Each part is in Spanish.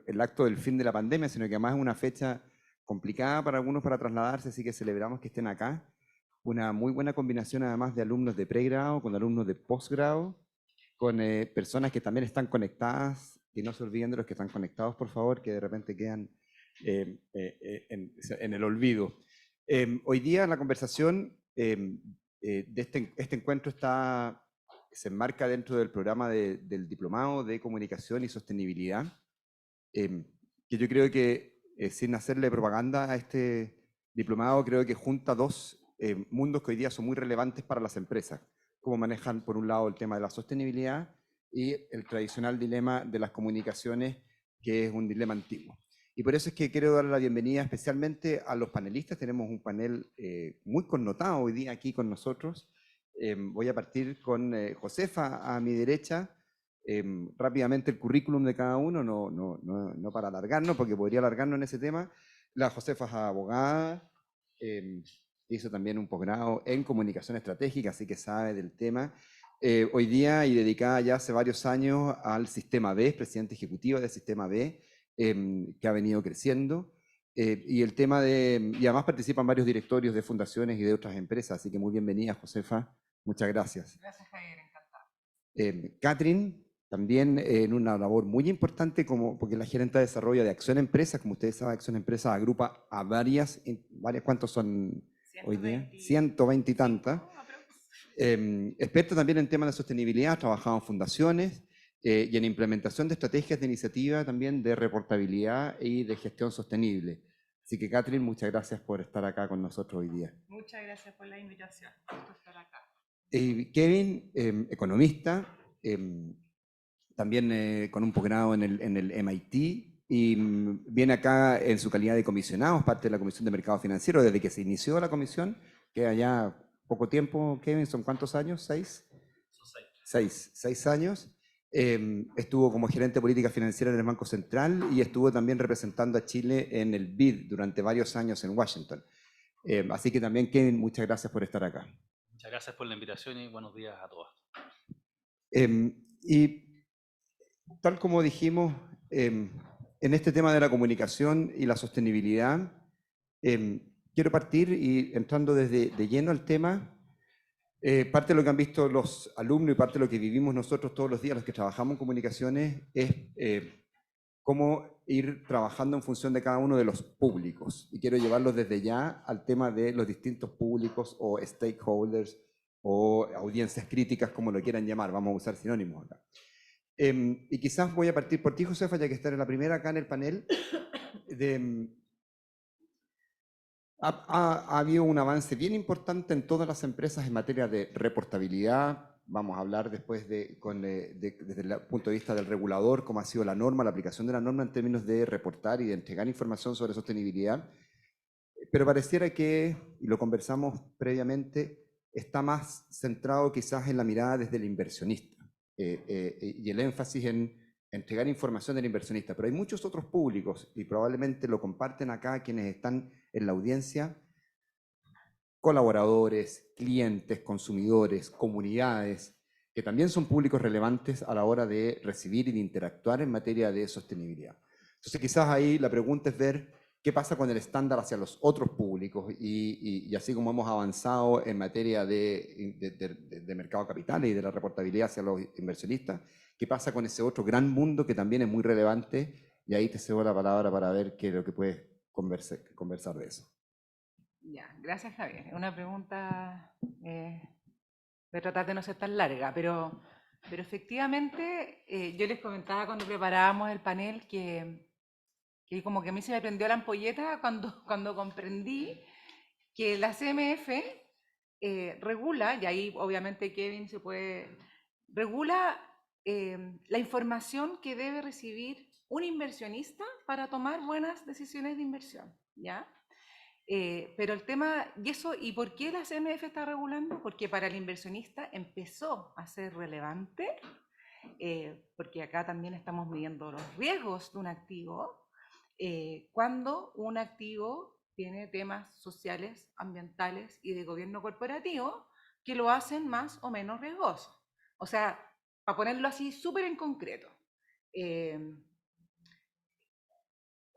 el acto del fin de la pandemia, sino que además es una fecha complicada para algunos para trasladarse, así que celebramos que estén acá. Una muy buena combinación además de alumnos de pregrado con alumnos de posgrado, con personas que también están conectadas, y no se olviden de los que están conectados, por favor, que de repente quedan en el olvido. Hoy día la conversación de este encuentro se enmarca dentro del programa del Diplomado de Comunicación y Sostenibilidad, que yo creo que, sin hacerle propaganda a este diplomado, creo que junta dos mundos que hoy día son muy relevantes para las empresas, cómo manejan por un lado el tema de la sostenibilidad y el tradicional dilema de las comunicaciones, que es un dilema antiguo. Y por eso es que quiero dar la bienvenida especialmente a los panelistas. Tenemos un panel muy connotado hoy día aquí con nosotros. Voy a partir con Josefa a mi derecha. Rápidamente el currículum de cada uno, no para alargarnos, porque podría alargarnos en ese tema. La Josefa es abogada, hizo también un posgrado en comunicación estratégica, así que sabe del tema. Hoy día y dedicada ya hace varios años al Sistema B, presidente ejecutiva del Sistema B, que ha venido creciendo. Y el tema y además participan varios directorios de fundaciones y de otras empresas, así que muy bienvenida, Josefa. Muchas gracias. Gracias, Javier, encantada. Catherine, también en una labor muy importante, porque la gerente de desarrollo de Acción Empresa, como ustedes saben, Acción Empresa agrupa a varias, ¿cuántos son hoy día? 120 y tantas. Experta también en temas de sostenibilidad, ha trabajado en fundaciones y en implementación de estrategias de iniciativa también de reportabilidad y de gestión sostenible. Así que, Catherine, muchas gracias por estar acá con nosotros hoy día. Muchas gracias por la invitación. Gusto estar acá. Kevin, economista, también con un posgrado en el MIT, y viene acá en su calidad de comisionado, es parte de la Comisión de Mercado Financiero desde que se inició la comisión, que allá poco tiempo. Kevin, ¿son cuántos años? ¿6? Son 6 años. Estuvo como gerente de política financiera en el Banco Central y estuvo también representando a Chile en el BID durante varios años en Washington. Así que también, Kevin, muchas gracias por estar acá. Muchas gracias por la invitación y buenos días a todos. Y tal como dijimos, en este tema de la comunicación y la sostenibilidad, quiero partir y entrando de lleno al tema. Parte de lo que han visto los alumnos y parte de lo que vivimos nosotros todos los días, los que trabajamos en comunicaciones, es cómo ir trabajando en función de cada uno de los públicos. Y quiero llevarlos desde ya al tema de los distintos públicos o stakeholders o audiencias críticas, como lo quieran llamar. Vamos a usar sinónimos acá. Y quizás voy a partir por ti, Josefa, ya que estás en la primera acá en el panel. Ha habido un avance bien importante en todas las empresas en materia de reportabilidad. Vamos a hablar después desde el punto de vista del regulador, cómo ha sido la norma, la aplicación de la norma en términos de reportar y de entregar información sobre sostenibilidad. Pero pareciera que, y lo conversamos previamente, está más centrado quizás en la mirada desde el inversionista y el énfasis en entregar información del inversionista. Pero hay muchos otros públicos, y probablemente lo comparten acá quienes están en la audiencia: colaboradores, clientes, consumidores, comunidades, que también son públicos relevantes a la hora de recibir y de interactuar en materia de sostenibilidad. Entonces quizás ahí la pregunta es ver qué pasa con el estándar hacia los otros públicos y así como hemos avanzado en materia de mercado capital y de la reportabilidad hacia los inversionistas, qué pasa con ese otro gran mundo que también es muy relevante, y ahí te cedo la palabra para ver qué es lo que puedes conversar de eso. Ya, gracias, Javier. Es una pregunta, voy a tratar de no ser tan larga, pero efectivamente yo les comentaba cuando preparábamos el panel que como que a mí se me prendió la ampolleta cuando comprendí que la CMF regula, y ahí obviamente Kevin regula la información que debe recibir un inversionista para tomar buenas decisiones de inversión, ¿ya? Pero el tema, ¿y por qué la CMF está regulando? Porque para el inversionista empezó a ser relevante, porque acá también estamos midiendo los riesgos de un activo, cuando un activo tiene temas sociales, ambientales y de gobierno corporativo que lo hacen más o menos riesgoso. O sea, para ponerlo así súper en concreto,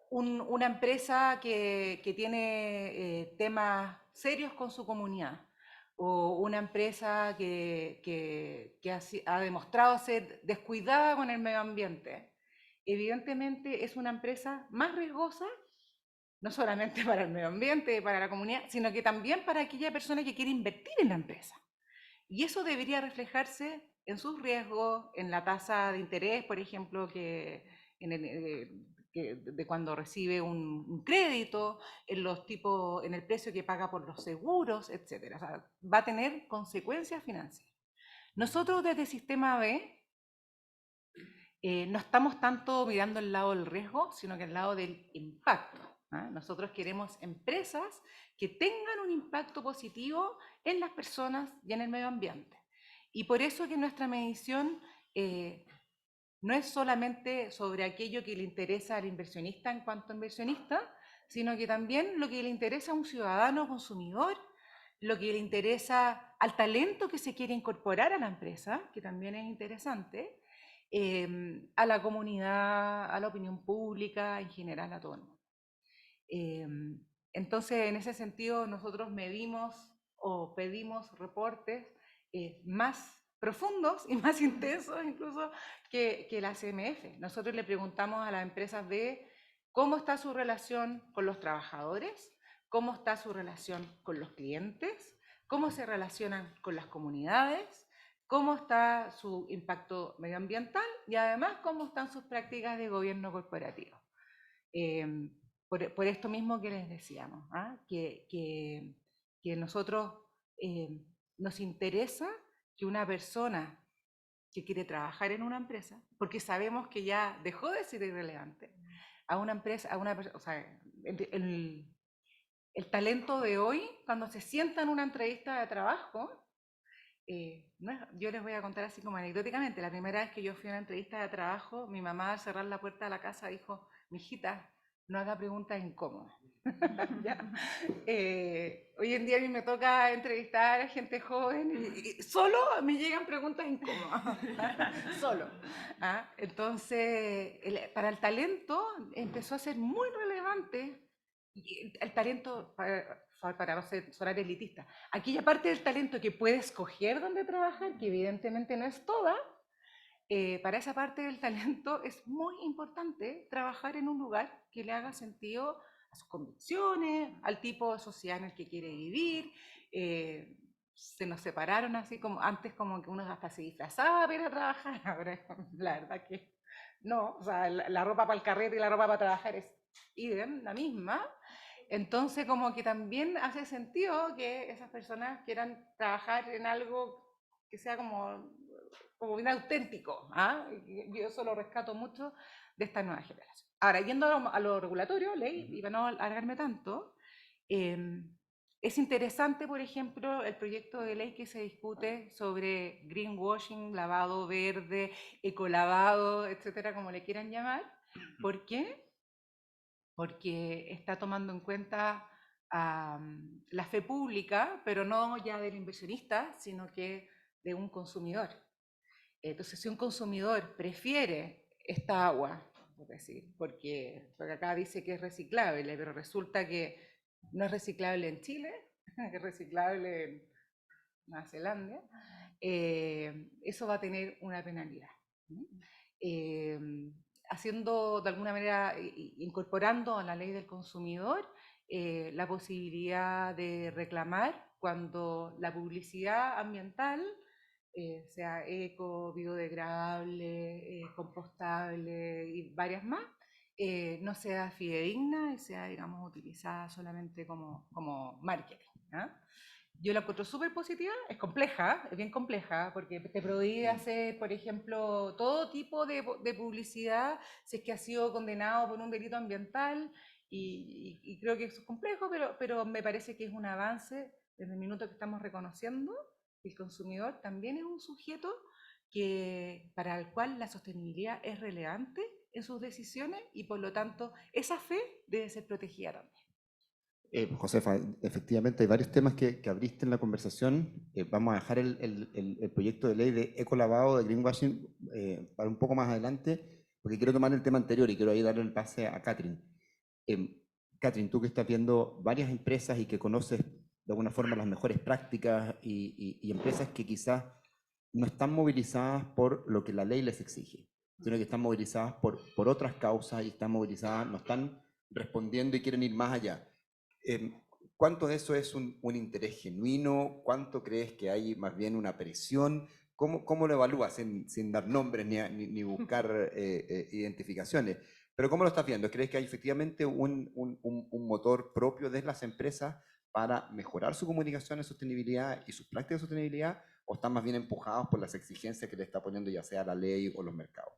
una empresa que tiene temas serios con su comunidad, o una empresa que ha demostrado ser descuidada con el medio ambiente, evidentemente es una empresa más riesgosa, no solamente para el medio ambiente, para la comunidad, sino que también para aquella persona que quiere invertir en la empresa. Y eso debería reflejarse en sus riesgos, en la tasa de interés, por ejemplo, de cuando recibe un crédito, en el precio que paga por los seguros, etc. O sea, va a tener consecuencias financieras. Nosotros desde Sistema B no estamos tanto mirando el lado del riesgo, sino que el lado del impacto. Nosotros queremos empresas que tengan un impacto positivo en las personas y en el medio ambiente. Y por eso que nuestra medición no es solamente sobre aquello que le interesa al inversionista en cuanto a inversionista, sino que también lo que le interesa a un ciudadano consumidor, lo que le interesa al talento que se quiere incorporar a la empresa, que también es interesante, a la comunidad, a la opinión pública, en general a todo el mundo. Entonces, en ese sentido, nosotros medimos o pedimos reportes más profundos y más intensos incluso que la CMF. Nosotros le preguntamos a las empresas de cómo está su relación con los trabajadores, cómo está su relación con los clientes, cómo se relacionan con las comunidades, cómo está su impacto medioambiental y además cómo están sus prácticas de gobierno corporativo. Por esto mismo que les decíamos, que nosotros nos interesa que una persona que quiere trabajar en una empresa, porque sabemos que ya dejó de ser irrelevante, a una empresa, o sea, el talento de hoy, cuando se sienta en una entrevista de trabajo, yo les voy a contar así como anecdóticamente, la primera vez que yo fui a una entrevista de trabajo, mi mamá al cerrar la puerta de la casa dijo, mijita, no haga preguntas incómodas. Hoy en día a mí me toca entrevistar a gente joven y solo me llegan preguntas incómodas, solo. Entonces, para el talento empezó a ser muy relevante el talento, para no sonar elitista, aquella parte del talento que puede escoger dónde trabajar, que evidentemente no es toda, para esa parte del talento es muy importante trabajar en un lugar que le haga sentido a sus convicciones, al tipo de sociedad en el que quiere vivir. Se nos separaron así como antes, como que uno hasta se disfrazaba para ir a trabajar, ahora la verdad que no, o sea, la ropa para el carrete y la ropa para trabajar es idem, la misma. Entonces, como que también hace sentido que esas personas quieran trabajar en algo que sea como bien auténtico. Yo eso lo rescato mucho de esta nueva generación. Ahora, yendo a lo regulatorio, ley, y para no alargarme tanto, es interesante, por ejemplo, el proyecto de ley que se discute sobre greenwashing, lavado verde, ecolavado, etcétera, como le quieran llamar. ¿Por qué? Porque está tomando en cuenta la fe pública, pero no ya del inversionista, sino que de un consumidor. Entonces, si un consumidor prefiere esta agua, por decir, porque acá dice que es reciclable, pero resulta que no es reciclable en Chile, es reciclable en Nueva Zelanda, eso va a tener una penalidad. Haciendo de alguna manera, incorporando a la ley del consumidor la posibilidad de reclamar cuando la publicidad ambiental sea eco, biodegradable, compostable y varias más, no sea fidedigna y sea, digamos, utilizada solamente como marketing. Yo la encuentro súper positiva, es compleja, es bien compleja, porque te prohíbe hacer, por ejemplo, todo tipo de publicidad si es que ha sido condenado por un delito ambiental, y creo que eso es complejo, pero me parece que es un avance desde el minuto que estamos reconociendo que el consumidor también es un sujeto para el cual la sostenibilidad es relevante en sus decisiones y por lo tanto esa fe debe ser protegida también. Josefa, efectivamente hay varios temas que abriste en la conversación. Vamos a dejar el proyecto de ley de ecolavado, de greenwashing, para un poco más adelante, porque quiero tomar el tema anterior y quiero ahí darle el pase a Catherine. Catherine, tú que estás viendo varias empresas y que conoces de alguna forma las mejores prácticas y empresas que quizás no están movilizadas por lo que la ley les exige, sino que están movilizadas por otras causas y están movilizadas, no están respondiendo y quieren ir más allá. ¿Cuánto de eso es un interés genuino? ¿Cuánto crees que hay más bien una presión? ¿Cómo lo evalúas sin dar nombres ni buscar identificaciones? Pero ¿cómo lo estás viendo? ¿Crees que hay efectivamente un motor propio de las empresas para mejorar su comunicación en sostenibilidad y sus prácticas de sostenibilidad? ¿O están más bien empujados por las exigencias que le está poniendo ya sea la ley o los mercados?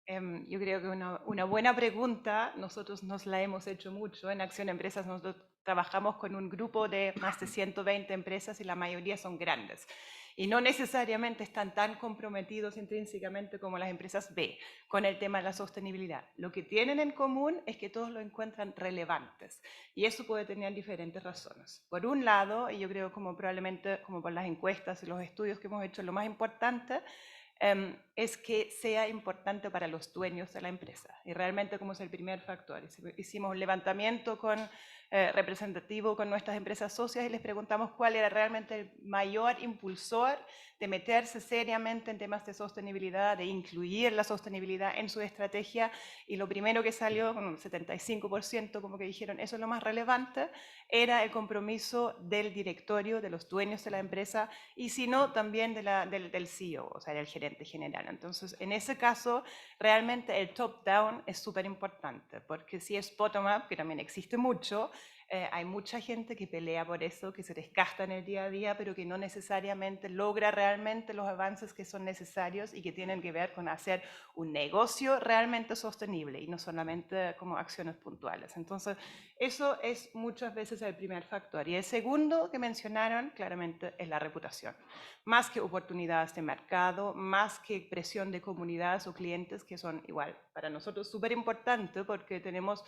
Yo creo que una buena pregunta, nosotros nos la hemos hecho mucho. En Acción Empresas nosotros trabajamos con un grupo de más de 120 empresas y la mayoría son grandes. Y no necesariamente están tan comprometidos intrínsecamente como las empresas B con el tema de la sostenibilidad. Lo que tienen en común es que todos lo encuentran relevantes. Y eso puede tener diferentes razones. Por un lado, y yo creo como probablemente como por las encuestas y los estudios que hemos hecho, lo más importante es que sea importante para los dueños de la empresa. Y realmente como es el primer factor. Hicimos un levantamiento representativo con nuestras empresas socias y les preguntamos cuál era realmente el mayor impulsor de meterse seriamente en temas de sostenibilidad, de incluir la sostenibilidad en su estrategia. Y lo primero que salió, con un 75%, como que dijeron, eso es lo más relevante, era el compromiso del directorio, de los dueños de la empresa, y si no, también del CEO, o sea, del gerente general. Entonces, en ese caso, realmente el top-down es súper importante, porque si es bottom-up, que también existe mucho, hay mucha gente que pelea por eso, que se desgasta en el día a día, pero que no necesariamente logra realmente los avances que son necesarios y que tienen que ver con hacer un negocio realmente sostenible y no solamente como acciones puntuales. Entonces, eso es muchas veces el primer factor. Y el segundo que mencionaron claramente es la reputación. Más que oportunidades de mercado, más que presión de comunidades o clientes, que son igual para nosotros súper importante porque tenemos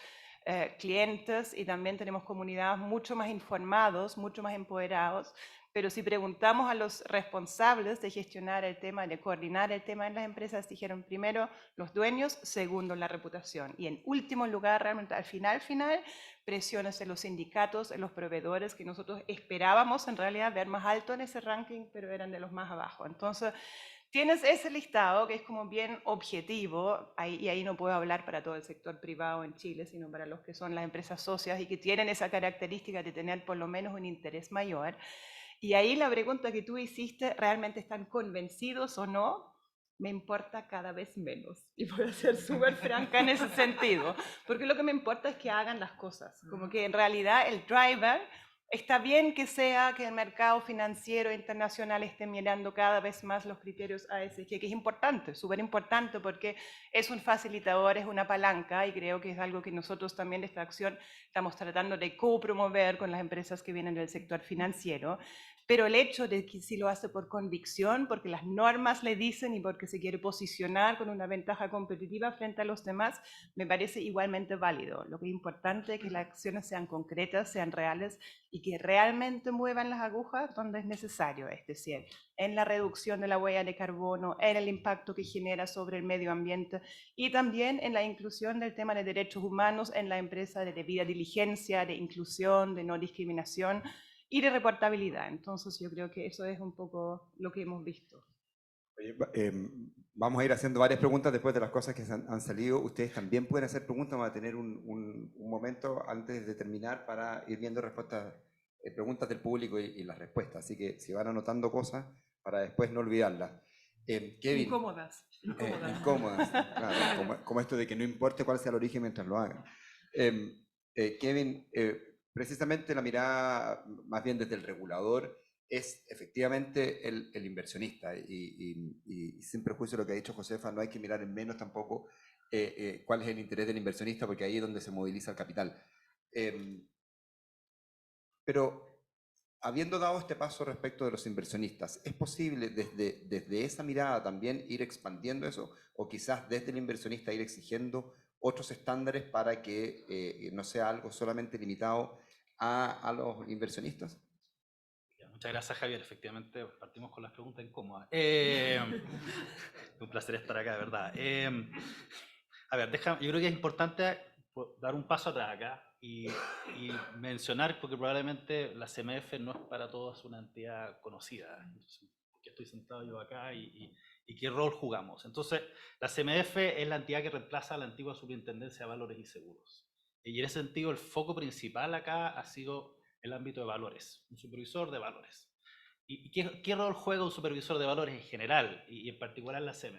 clientes y también tenemos comunidades mucho más informados, mucho más empoderados. Pero si preguntamos a los responsables de gestionar el tema, de coordinar el tema en las empresas, dijeron primero los dueños, segundo la reputación. Y en último lugar, realmente al final, presiones de los sindicatos, de los proveedores, que nosotros esperábamos en realidad ver más alto en ese ranking, pero eran de los más abajo. Entonces, tienes ese listado que es como bien objetivo, y ahí no puedo hablar para todo el sector privado en Chile, sino para los que son las empresas socias y que tienen esa característica de tener por lo menos un interés mayor. Y ahí la pregunta que tú hiciste, ¿realmente están convencidos o no? Me importa cada vez menos. Y voy a ser súper franca en ese sentido, porque lo que me importa es que hagan las cosas. Como que en realidad el driver, está bien que sea que el mercado financiero internacional esté mirando cada vez más los criterios ASG, que es importante, súper importante, porque es un facilitador, es una palanca, y creo que es algo que nosotros también de esta acción estamos tratando de copromover con las empresas que vienen del sector financiero. Pero el hecho de que si lo hace por convicción, porque las normas le dicen y porque se quiere posicionar con una ventaja competitiva frente a los demás, me parece igualmente válido. Lo que es importante es que las acciones sean concretas, sean reales y que realmente muevan las agujas donde es necesario, es decir, en la reducción de la huella de carbono, en el impacto que genera sobre el medio ambiente y también en la inclusión del tema de derechos humanos en la empresa, de debida diligencia, de inclusión, de no discriminación y de reportabilidad. Entonces yo creo que eso es un poco lo que hemos visto. Oye, vamos a ir haciendo varias preguntas después de las cosas que han salido. Ustedes también pueden hacer preguntas, vamos a tener un momento antes de terminar para ir viendo respuestas, preguntas del público y las respuestas. Así que si van anotando cosas para después no olvidarlas. Kevin. Incómodas. Incómodas, claro, como esto de que no importe cuál sea el origen mientras lo hagan. Kevin, precisamente la mirada más bien desde el regulador es efectivamente el inversionista y sin prejuicio lo que ha dicho Josefa, no hay que mirar en menos tampoco cuál es el interés del inversionista porque ahí es donde se moviliza el capital. Pero habiendo dado este paso respecto de los inversionistas, ¿es posible desde esa mirada también ir expandiendo eso? O quizás desde el inversionista ir exigiendo otros estándares para que no sea algo solamente limitado a los inversionistas? Muchas gracias, Javier. Efectivamente, partimos con las preguntas incómodas. Un placer estar acá, de verdad. A ver, yo creo que es importante dar un paso atrás acá y mencionar, porque probablemente la CMF no es para todos una entidad conocida. Entonces, ¿por qué estoy sentado yo acá y qué rol jugamos? Entonces, la CMF es la entidad que reemplaza a la antigua Superintendencia de Valores y Seguros. Y en ese sentido, el foco principal acá ha sido el ámbito de valores, un supervisor de valores. ¿Y qué rol juega un supervisor de valores en general y en particular la CMF?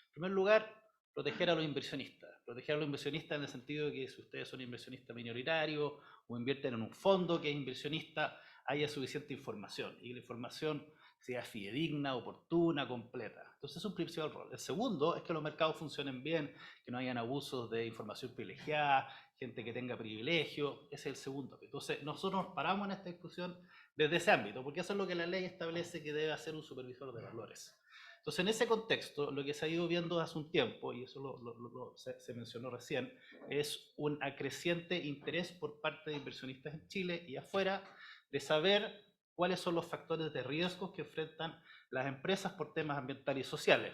En primer lugar, proteger a los inversionistas. Proteger a los inversionistas en el sentido de que si ustedes son inversionistas minoritarios o invierten en un fondo que es inversionista, haya suficiente información y que la información sea fidedigna, oportuna, completa. Entonces es un principal rol. El segundo es que los mercados funcionen bien, que no hayan abusos de información privilegiada, gente que tenga privilegio. Ese es el segundo. Entonces nosotros nos paramos en esta discusión desde ese ámbito, porque eso es lo que la ley establece que debe hacer un supervisor de valores. Entonces, en ese contexto, lo que se ha ido viendo hace un tiempo, y eso se mencionó recién, es un creciente interés por parte de inversionistas en Chile y afuera de saber cuáles son los factores de riesgos que enfrentan las empresas por temas ambientales y sociales.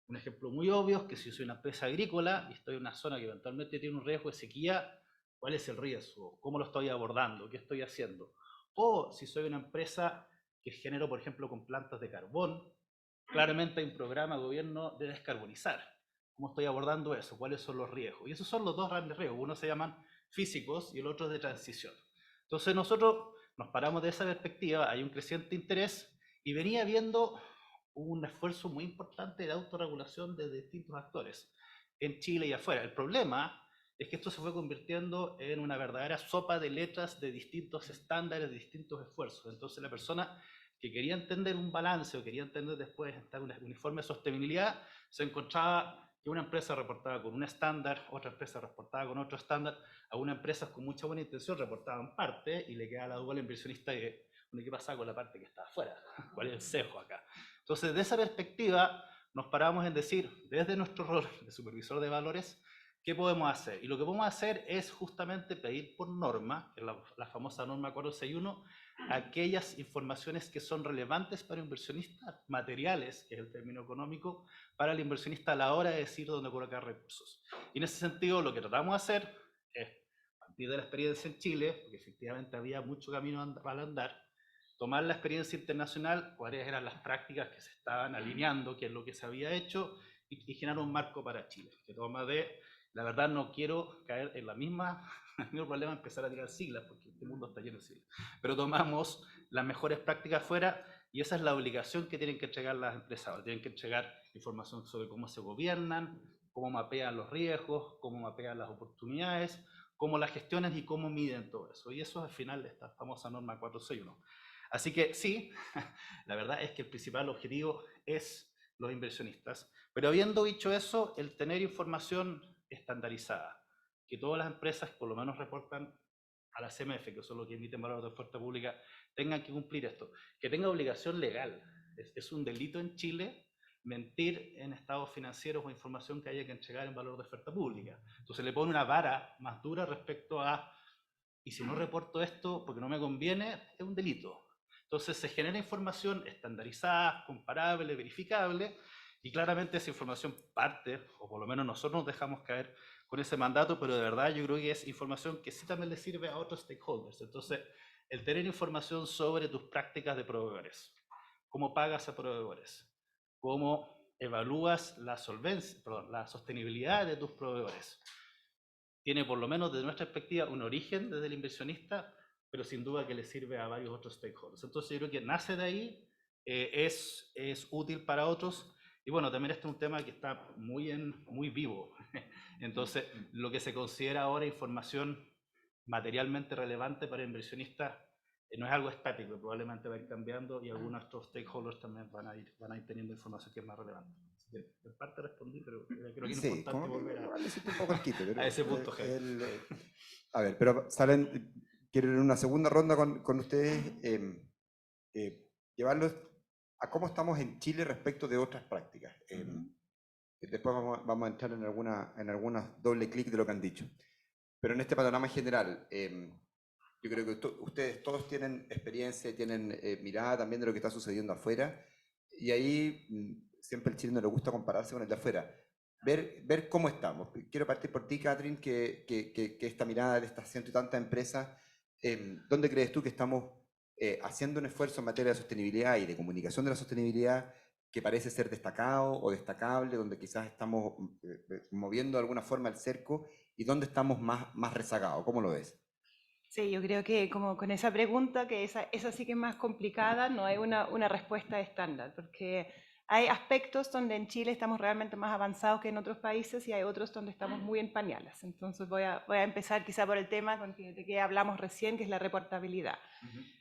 Un ejemplo muy obvio es que si soy una empresa agrícola y estoy en una zona que eventualmente tiene un riesgo de sequía, ¿cuál es el riesgo? ¿Cómo lo estoy abordando? ¿Qué estoy haciendo? O si soy una empresa que genero, por ejemplo, con plantas de carbón, claramente hay un programa de gobierno de descarbonizar. ¿Cómo estoy abordando eso? ¿Cuáles son los riesgos? Y esos son los dos grandes riesgos. Uno se llaman físicos y el otro de transición. Entonces nosotros nos paramos de esa perspectiva, hay un creciente interés y venía viendo un esfuerzo muy importante de autorregulación de distintos actores en Chile y afuera. El problema es que esto se fue convirtiendo en una verdadera sopa de letras de distintos estándares, de distintos esfuerzos. Entonces la persona que quería entender un balance o quería entender después un informe de sostenibilidad, se encontraba que una empresa reportaba con un estándar, otra empresa reportaba con otro estándar, a una empresa con mucha buena intención reportaban parte y le quedaba la duda al inversionista de qué pasaba con la parte que estaba afuera, cuál es el sesgo acá. Entonces, de esa perspectiva, nos paramos en decir, desde nuestro rol de supervisor de valores, ¿qué podemos hacer? Y lo que podemos hacer es justamente pedir por norma, que es la famosa norma 461, aquellas informaciones que son relevantes para inversionistas, materiales, que es el término económico, para el inversionista a la hora de decir dónde colocar recursos. Y en ese sentido, lo que tratamos de hacer es, a partir de la experiencia en Chile, porque efectivamente había mucho camino para andar, tomar la experiencia internacional, cuáles eran las prácticas que se estaban alineando, qué es lo que se había hecho, y generar un marco para Chile, que toma de, la verdad no quiero caer en el mismo problema, empezar a tirar siglas, porque este mundo está lleno de siglas, pero tomamos las mejores prácticas fuera, y esa es la obligación que tienen que entregar las empresas, tienen que entregar información sobre cómo se gobiernan, cómo mapean los riesgos, cómo mapean las oportunidades, cómo las gestionan y cómo miden todo eso, y eso es al final de esta famosa norma 461. Así que sí, la verdad es que el principal objetivo es los inversionistas, pero habiendo dicho eso, el tener información estandarizada, que todas las empresas por lo menos reportan a la CMF, que son los que emiten valores de oferta pública, tengan que cumplir esto, que tenga obligación legal. Es un delito en Chile mentir en estados financieros o información que haya que entregar en valor de oferta pública. Entonces le pone una vara más dura respecto a, y si no reporto esto porque no me conviene, es un delito. Entonces se genera información estandarizada, comparable, verificable, y claramente esa información parte, o por lo menos nosotros nos dejamos caer con ese mandato, pero de verdad yo creo que es información que sí también le sirve a otros stakeholders. Entonces, el tener información sobre tus prácticas de proveedores, cómo pagas a proveedores, cómo evalúas la solvencia, perdón, la sostenibilidad de tus proveedores, tiene por lo menos desde nuestra perspectiva un origen desde el inversionista, pero sin duda que le sirve a varios otros stakeholders. Entonces yo creo que nace de ahí, es útil para otros, y bueno, también este es un tema que está muy vivo. Entonces, lo que se considera ahora información materialmente relevante para inversionistas no es algo estático, probablemente va a ir cambiando y algunos de estos stakeholders también van a ir teniendo información que es más relevante. En parte respondí, pero creo que es importante volver un poco al quite, pero a ese punto. A ver, pero quiero en una segunda ronda con ustedes llevarlos a cómo estamos en Chile respecto de otras prácticas. Después vamos a entrar en algunas doble clic de lo que han dicho. Pero en este panorama general, yo creo que ustedes todos tienen experiencia, tienen mirada también de lo que está sucediendo afuera, y ahí siempre al chileno le gusta compararse con el de afuera. ver cómo estamos. Quiero partir por ti, Catherine, que esta mirada de estas ciento y tantas empresas, ¿dónde crees tú que estamos haciendo un esfuerzo en materia de sostenibilidad y de comunicación de la sostenibilidad que parece ser destacado o destacable, donde quizás estamos moviendo de alguna forma el cerco y dónde estamos más rezagados? ¿Cómo lo ves? Sí, yo creo que como con esa pregunta, que esa sí que es más complicada, no hay una respuesta estándar, porque hay aspectos donde en Chile estamos realmente más avanzados que en otros países y hay otros donde estamos muy en pañales. Entonces voy a empezar quizá por el tema de que hablamos recién, que es la reportabilidad.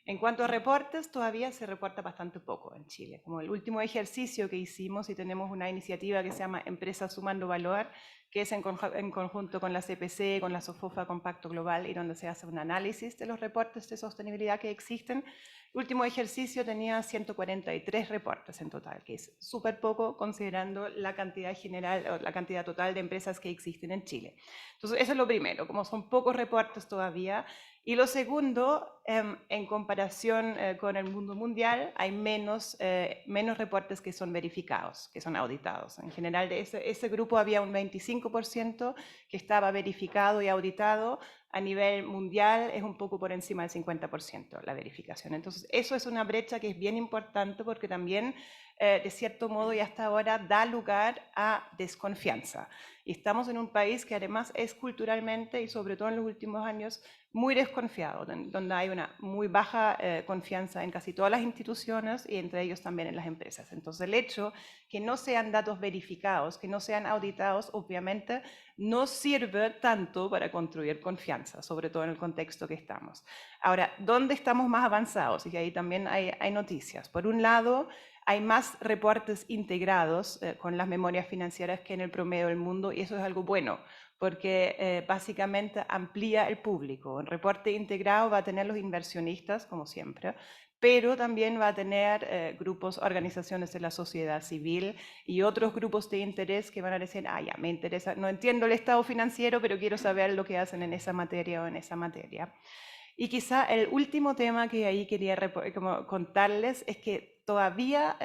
En cuanto a reportes, todavía se reporta bastante poco en Chile. Como el último ejercicio que hicimos, y tenemos una iniciativa que se llama Empresas Sumando Valor, que es en conjunto con la CPC, con la SOFOFA, con Pacto Global, y donde se hace un análisis de los reportes de sostenibilidad que existen. El último ejercicio tenía 143 reportes en total, que es súper poco considerando la cantidad general o la cantidad total de empresas que existen en Chile. Entonces, eso es lo primero, como son pocos reportes todavía. Y lo segundo, en comparación con el mundo mundial, hay menos reportes que son verificados, que son auditados. En general, de ese grupo había un 25% que estaba verificado y auditado. A nivel mundial es un poco por encima del 50% la verificación. Entonces, eso es una brecha que es bien importante porque también, de cierto modo, y hasta ahora da lugar a desconfianza. Y estamos en un país que además es culturalmente, y sobre todo en los últimos años, muy desconfiado, donde hay una muy baja confianza en casi todas las instituciones y entre ellos también en las empresas. Entonces, el hecho que no sean datos verificados, que no sean auditados, obviamente no sirve tanto para construir confianza, sobre todo en el contexto que estamos. Ahora, ¿dónde estamos más avanzados? Y ahí también hay noticias. Por un lado, hay más reportes integrados con las memorias financieras que en el promedio del mundo, y eso es algo bueno, porque básicamente amplía el público. El reporte integrado va a tener los inversionistas, como siempre, pero también va a tener grupos, organizaciones de la sociedad civil y otros grupos de interés que van a decir, ya, me interesa, no entiendo el estado financiero, pero quiero saber lo que hacen en esa materia o en esa materia. Y quizá el último tema que ahí quería contarles es que todavía,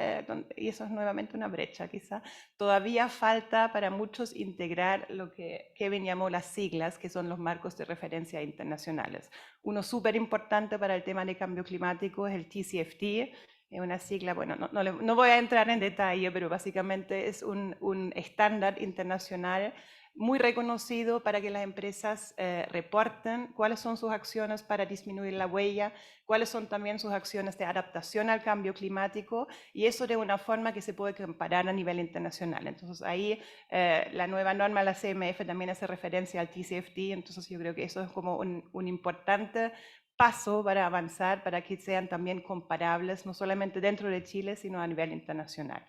y eso es nuevamente una brecha quizá, todavía falta para muchos integrar lo que Kevin llamó las siglas, que son los marcos de referencia internacionales. Uno súper importante para el tema de cambio climático es el TCFD, es una sigla, bueno, no voy a entrar en detalle, pero básicamente es un estándar internacional muy reconocido para que las empresas reporten cuáles son sus acciones para disminuir la huella, cuáles son también sus acciones de adaptación al cambio climático, y eso de una forma que se puede comparar a nivel internacional. Entonces ahí la nueva norma, la CMF, también hace referencia al TCFD, entonces yo creo que eso es como un importante paso para avanzar, para que sean también comparables, no solamente dentro de Chile, sino a nivel internacional.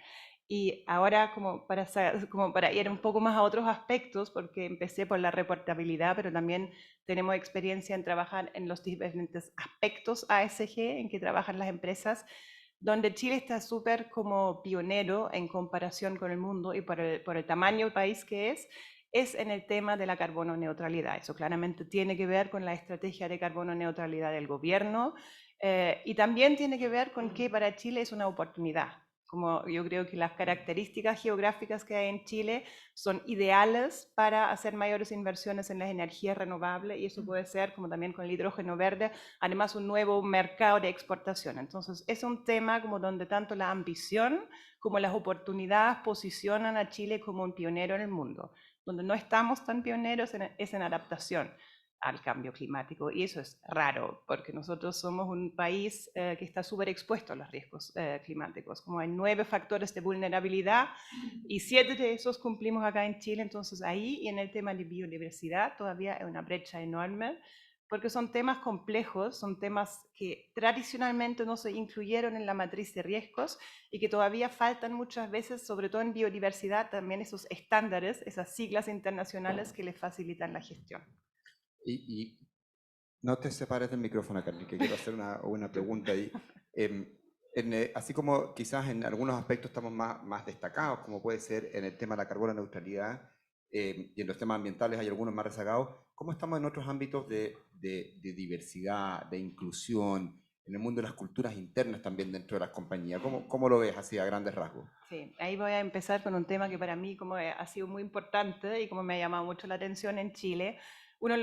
Y ahora, como para ir un poco más a otros aspectos, porque empecé por la reportabilidad, pero también tenemos experiencia en trabajar en los diferentes aspectos ASG en que trabajan las empresas, donde Chile está súper como pionero en comparación con el mundo y por el tamaño del país que es en el tema de la carbono neutralidad. Eso claramente tiene que ver con la estrategia de carbono neutralidad del gobierno y también tiene que ver con que para Chile es una oportunidad. Como yo creo que las características geográficas que hay en Chile son ideales para hacer mayores inversiones en las energías renovables y eso puede ser, como también con el hidrógeno verde, además un nuevo mercado de exportación. Entonces es un tema como donde tanto la ambición como las oportunidades posicionan a Chile como un pionero en el mundo. Donde no estamos tan pioneros es en adaptación al cambio climático y eso es raro porque nosotros somos un país que está súper expuesto a los riesgos climáticos, como hay 9 factores de vulnerabilidad y 7 de esos cumplimos acá en Chile, entonces ahí y en el tema de biodiversidad todavía hay una brecha enorme porque son temas complejos, son temas que tradicionalmente no se incluyeron en la matriz de riesgos y que todavía faltan muchas veces, sobre todo en biodiversidad, también esos estándares, esas siglas internacionales que les facilitan la gestión. Y no te separes del micrófono, Carly, que quiero hacer una pregunta ahí. Así como quizás en algunos aspectos estamos más destacados, como puede ser en el tema de la carbono neutralidad, y en los temas ambientales hay algunos más rezagados, ¿cómo estamos en otros ámbitos de diversidad, de inclusión, el mundo de las culturas internas también dentro de las compañías. ¿Cómo lo ves así a grandes rasgos? Sí, ahí voy a empezar con un tema que para mí como ha sido muy importante y como me ha llamado mucho la atención en Chile. Uno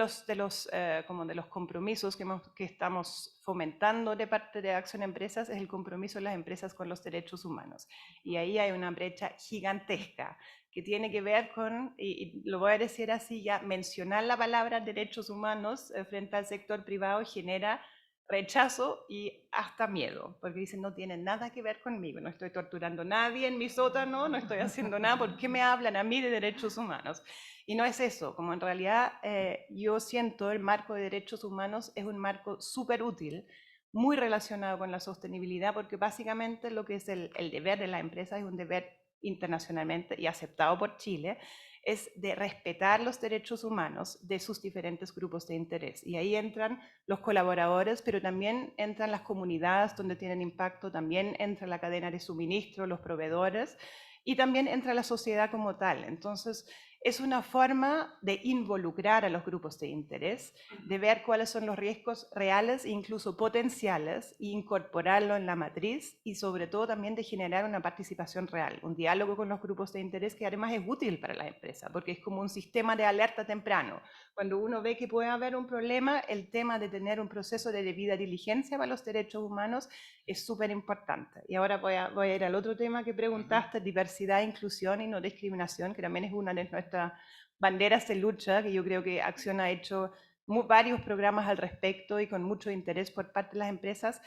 como de los compromisos que estamos fomentando de parte de Acción Empresas es el compromiso de las empresas con los derechos humanos. Y ahí hay una brecha gigantesca que tiene que ver con, y lo voy a decir así ya, mencionar la palabra derechos humanos frente al sector privado genera rechazo y hasta miedo, porque dicen no tienen nada que ver conmigo, no estoy torturando a nadie en mi sótano, no estoy haciendo nada, ¿por qué me hablan a mí de derechos humanos? Y no es eso, como en realidad yo siento el marco de derechos humanos es un marco súper útil, muy relacionado con la sostenibilidad, porque básicamente lo que es el deber de la empresa es un deber internacionalmente y aceptado por Chile, es de respetar los derechos humanos de sus diferentes grupos de interés. Y ahí entran los colaboradores, pero también entran las comunidades donde tienen impacto, también entra la cadena de suministro, los proveedores, y también entra la sociedad como tal. Entonces, es una forma de involucrar a los grupos de interés, de ver cuáles son los riesgos reales e incluso potenciales e incorporarlo en la matriz y sobre todo también de generar una participación real, un diálogo con los grupos de interés que además es útil para la empresa porque es como un sistema de alerta temprano. Cuando uno ve que puede haber un problema, el tema de tener un proceso de debida diligencia para los derechos humanos es súper importante. Y ahora voy a ir al otro tema que preguntaste, diversidad, inclusión y no discriminación, que también es una de nuestras banderas de lucha, que yo creo que Acción ha hecho varios programas al respecto y con mucho interés por parte de las empresas.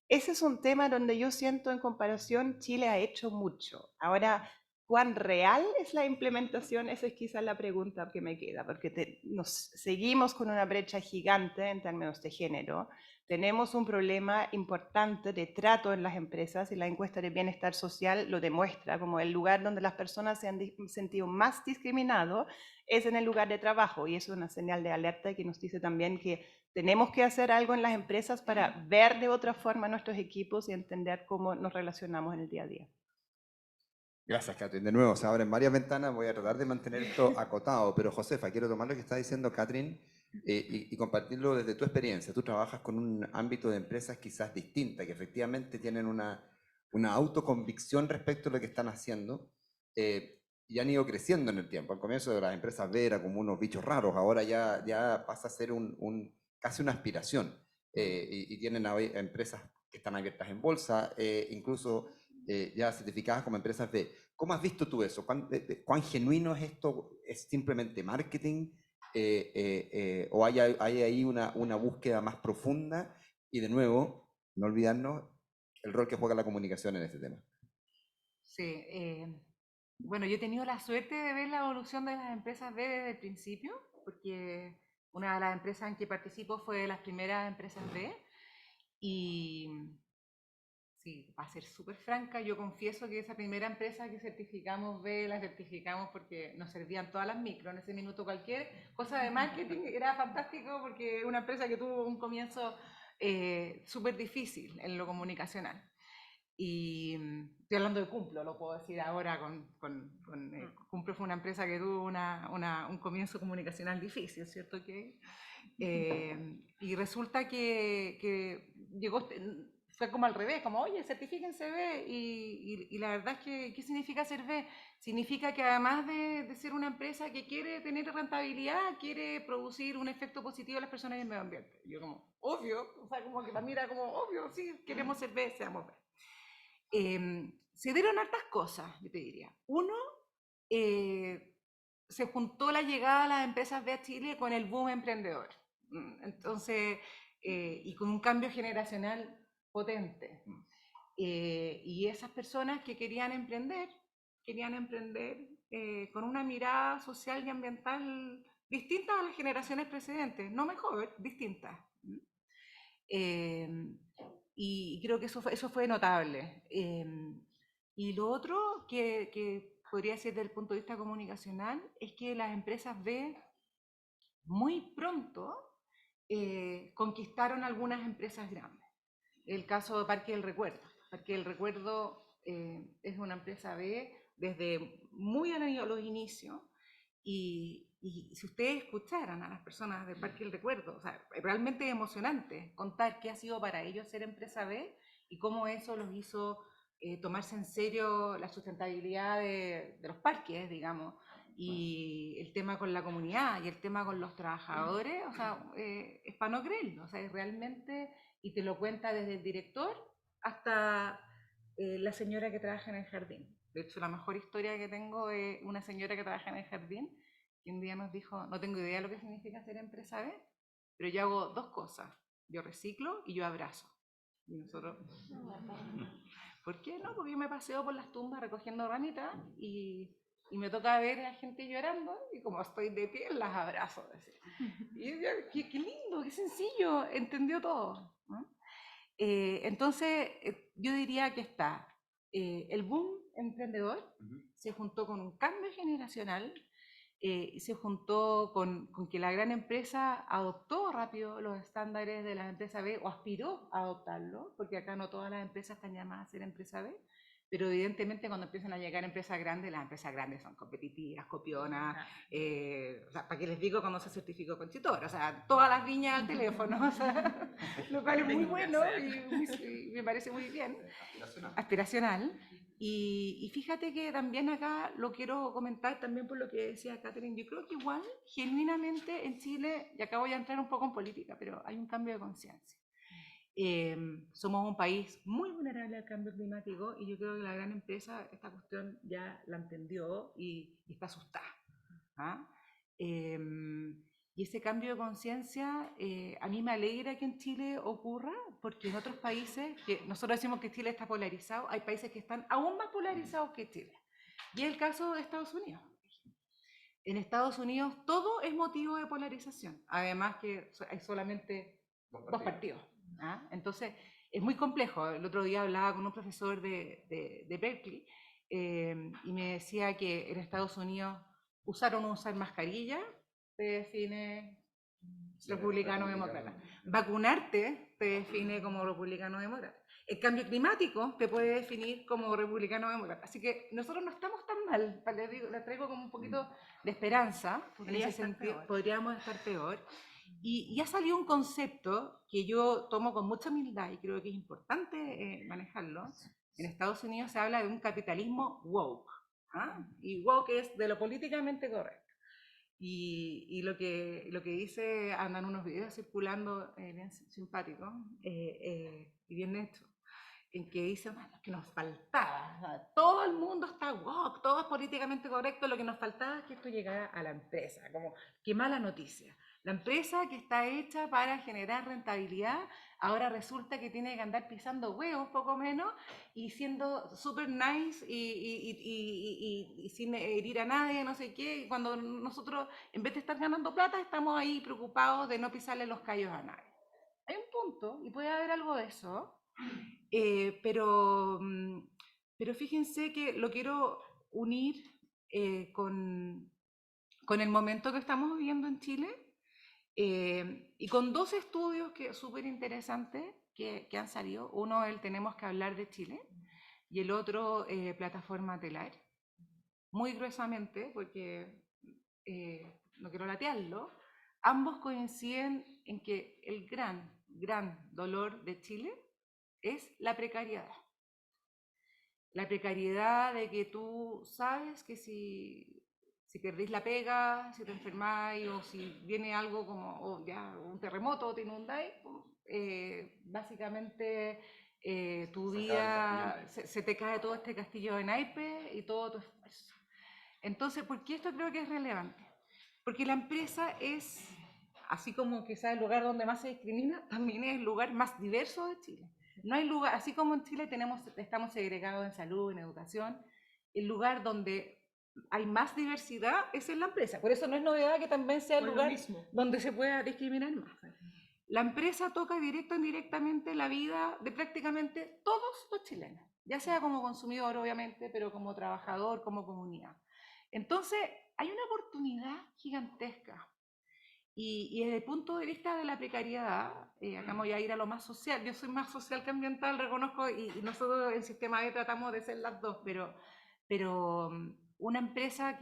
Ese es un tema donde yo siento en comparación Chile ha hecho mucho. Ahora, ¿cuán real es la implementación? Esa es quizás la pregunta que me queda, porque nos seguimos con una brecha gigante en términos de género. Tenemos un problema importante de trato en las empresas y la encuesta de bienestar social lo demuestra, como el lugar donde las personas se han sentido más discriminados es en el lugar de trabajo y eso es una señal de alerta que nos dice también que tenemos que hacer algo en las empresas para ver de otra forma a nuestros equipos y entender cómo nos relacionamos en el día a día. Gracias, Catherine. De nuevo, se abren varias ventanas, voy a tratar de mantener esto acotado, pero Josefa, quiero tomar lo que está diciendo Catherine y compartirlo desde tu experiencia. Tú trabajas con un ámbito de empresas quizás distinta, que efectivamente tienen una autoconvicción respecto a lo que están haciendo y han ido creciendo en el tiempo. Al comienzo de las empresas B era como unos bichos raros, ahora ya pasa a ser casi una aspiración y tienen empresas que están abiertas en bolsa, incluso ya certificadas como empresas B. ¿Cómo has visto tú eso? ¿Cuán genuino es esto? ¿Es simplemente marketing? ¿O hay ahí una búsqueda más profunda? Y de nuevo, no olvidarnos el rol que juega la comunicación en este tema. Sí, bueno, yo he tenido la suerte de ver la evolución de las empresas B desde el principio, porque una de las empresas en que participo fue de las primeras empresas B. Y sí, para ser súper franca, yo confieso que esa primera empresa que certificamos B, la certificamos porque nos servían todas las micros en ese minuto. Cualquier cosa de marketing era fantástico porque una empresa que tuvo un comienzo súper difícil en lo comunicacional. Y estoy hablando de Cumplo, lo puedo decir ahora Cumplo fue una empresa que tuvo un comienzo comunicacional difícil, ¿cierto? Y resulta que llegó, fue como al revés, como, oye, certifíquense B. Y la verdad es que, ¿qué significa ser B? Significa que además de ser una empresa que quiere tener rentabilidad, quiere producir un efecto positivo a las personas y el medio ambiente. Y yo como, obvio, o sea, como que la mira como, obvio, sí, queremos ser B, seamos B. Se dieron hartas cosas, yo te diría. Uno, se juntó la llegada de las empresas B a Chile con el boom emprendedor. Entonces, y con un cambio generacional potente. Y esas personas que querían emprender con una mirada social y ambiental distinta a las generaciones precedentes, no mejor, distintas. Y creo que eso fue notable. Y lo otro que podría ser desde el punto de vista comunicacional es que las empresas B muy pronto conquistaron algunas empresas grandes. El caso de Parque del Recuerdo. Parque del Recuerdo es una empresa B desde muy a los inicios y Y si ustedes escucharan a las personas del Parque del Recuerdo, o sea, realmente es emocionante contar qué ha sido para ellos ser empresa B y cómo eso los hizo tomarse en serio la sustentabilidad de los parques, digamos, y el tema con la comunidad y el tema con los trabajadores, o sea, es para no creerlo, o sea, es realmente, y te lo cuenta desde el director hasta la señora que trabaja en el jardín. De hecho, la mejor historia que tengo es una señora que trabaja en el jardín, que un día nos dijo, no tengo idea de lo que significa ser empresa B, pero yo hago dos cosas, yo reciclo y yo abrazo. Y nosotros, ¿por qué no? Porque yo me paseo por las tumbas recogiendo ramitas y me toca ver a la gente llorando y como estoy de pie, las abrazo. Así. Y yo, qué lindo, qué sencillo, entendió todo, ¿no? Entonces, yo diría que está el boom emprendedor, se juntó con un cambio generacional, se juntó con que la gran empresa adoptó rápido los estándares de la empresa B o aspiró a adoptarlo, porque acá no todas las empresas están llamadas a ser empresa B, pero evidentemente cuando empiezan a llegar empresas grandes, las empresas grandes son competitivas, copionas, o sea, ¿para qué les digo cuando se certificó Conchitor? O sea, todas las viñas al teléfono, o sea, lo cual es muy bueno y me parece muy bien, aspiracional. Y fíjate que también acá lo quiero comentar también por lo que decía Catherine, yo creo que igual, genuinamente en Chile, y acá voy a entrar un poco en política, pero hay un cambio de conciencia. Somos un país muy vulnerable al cambio climático y yo creo que la gran empresa esta cuestión ya la entendió y está asustada. ¿Ah? Y ese cambio de conciencia a mí me alegra que en Chile ocurra, porque en otros países, que nosotros decimos que Chile está polarizado, hay países que están aún más polarizados que Chile. Y es el caso de Estados Unidos. En Estados Unidos todo es motivo de polarización, además que hay solamente dos partidos. ¿Ah? Entonces es muy complejo. El otro día hablaba con un profesor de Berkeley y me decía que en Estados Unidos usar o no usar mascarilla te define republicano o demócrata. Vacunarte te define como republicano o demócrata. El cambio climático te puede definir como republicano o demócrata. Así que nosotros no estamos tan mal. Les traigo como un poquito de esperanza. En ese sentido, podríamos estar peor. Y ha salido un concepto que yo tomo con mucha humildad y creo que es importante manejarlo. En Estados Unidos se habla de un capitalismo woke. ¿Ah? Y woke es de lo políticamente correcto. Y lo que dice, andan unos videos circulando bien simpáticos y bien hechos, en que dicen que nos faltaba, o sea, todo el mundo está woke, todo es políticamente correcto, lo que nos faltaba es que esto llegara a la empresa, como qué mala noticia. La empresa que está hecha para generar rentabilidad, ahora resulta que tiene que andar pisando huevos poco menos y siendo super nice y sin herir a nadie, no sé qué, y cuando nosotros en vez de estar ganando plata estamos ahí preocupados de no pisarle los callos a nadie. Hay un punto, y puede haber algo de eso, pero fíjense que lo quiero unir con el momento que estamos viviendo en Chile y con dos estudios que súper interesantes que han salido. Uno, el Tenemos que hablar de Chile, y el otro, Plataforma Telar. Muy gruesamente, porque no quiero latearlo, ambos coinciden en que el gran dolor de Chile es la precariedad. La precariedad de que tú sabes que si perdís la pega, si te enfermáis o si viene algo como ya un terremoto, te inundáis, básicamente tu vida se te cae todo este castillo de naipes y todo tu esfuerzo. Entonces, ¿por qué esto creo que es relevante? Porque la empresa es, así como quizás el lugar donde más se discrimina, también es el lugar más diverso de Chile. No hay lugar, así como en Chile estamos segregados en salud, en educación, el lugar donde hay más diversidad es en la empresa. Por eso no es novedad que también sea el lugar donde se pueda discriminar más. La empresa toca directo o indirectamente la vida de prácticamente todos los chilenos, ya sea como consumidor, obviamente, pero como trabajador, como comunidad. Entonces, hay una oportunidad gigantesca. Y desde el punto de vista de la precariedad, acá me voy a ir a lo más social, yo soy más social que ambiental, reconozco, y nosotros en Sistema B tratamos de ser las dos, pero una empresa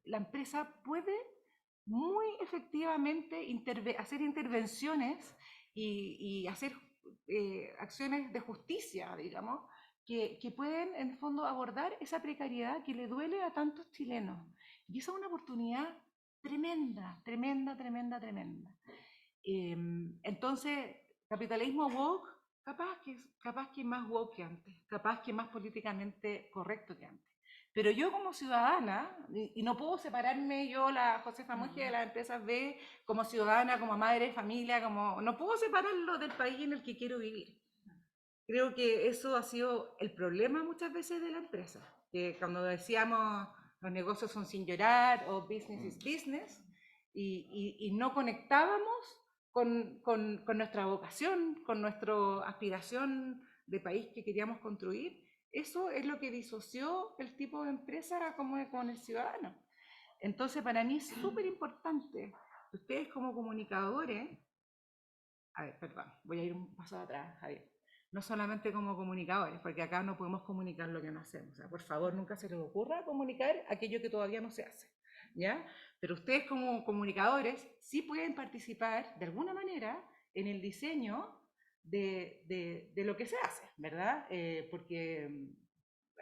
la empresa puede muy efectivamente hacer intervenciones y hacer acciones de justicia, digamos, que pueden en el fondo abordar esa precariedad que le duele a tantos chilenos. Y esa es una oportunidad tremenda, tremenda, tremenda, tremenda. Entonces, capitalismo woke, capaz que más woke que antes, capaz que más políticamente correcto que antes. Pero yo como ciudadana, y no puedo separarme yo, la Josefa Monge de las empresas B, como ciudadana, como madre de familia, no puedo separarlo del país en el que quiero vivir. Creo que eso ha sido el problema muchas veces de la empresa, que cuando decíamos los negocios son sin llorar o business is business, y no conectábamos con nuestra vocación, con nuestra aspiración de país que queríamos construir. Eso es lo que disoció el tipo de empresa como con el ciudadano. Entonces, para mí es súper importante, ustedes como comunicadores, a ver, perdón, voy a ir un paso atrás, Javier. No solamente como comunicadores, porque acá no podemos comunicar lo que no hacemos. O sea, por favor, nunca se les ocurra comunicar aquello que todavía no se hace, ¿ya? Pero ustedes como comunicadores sí pueden participar de alguna manera en el diseño de lo que se hace, ¿verdad? Porque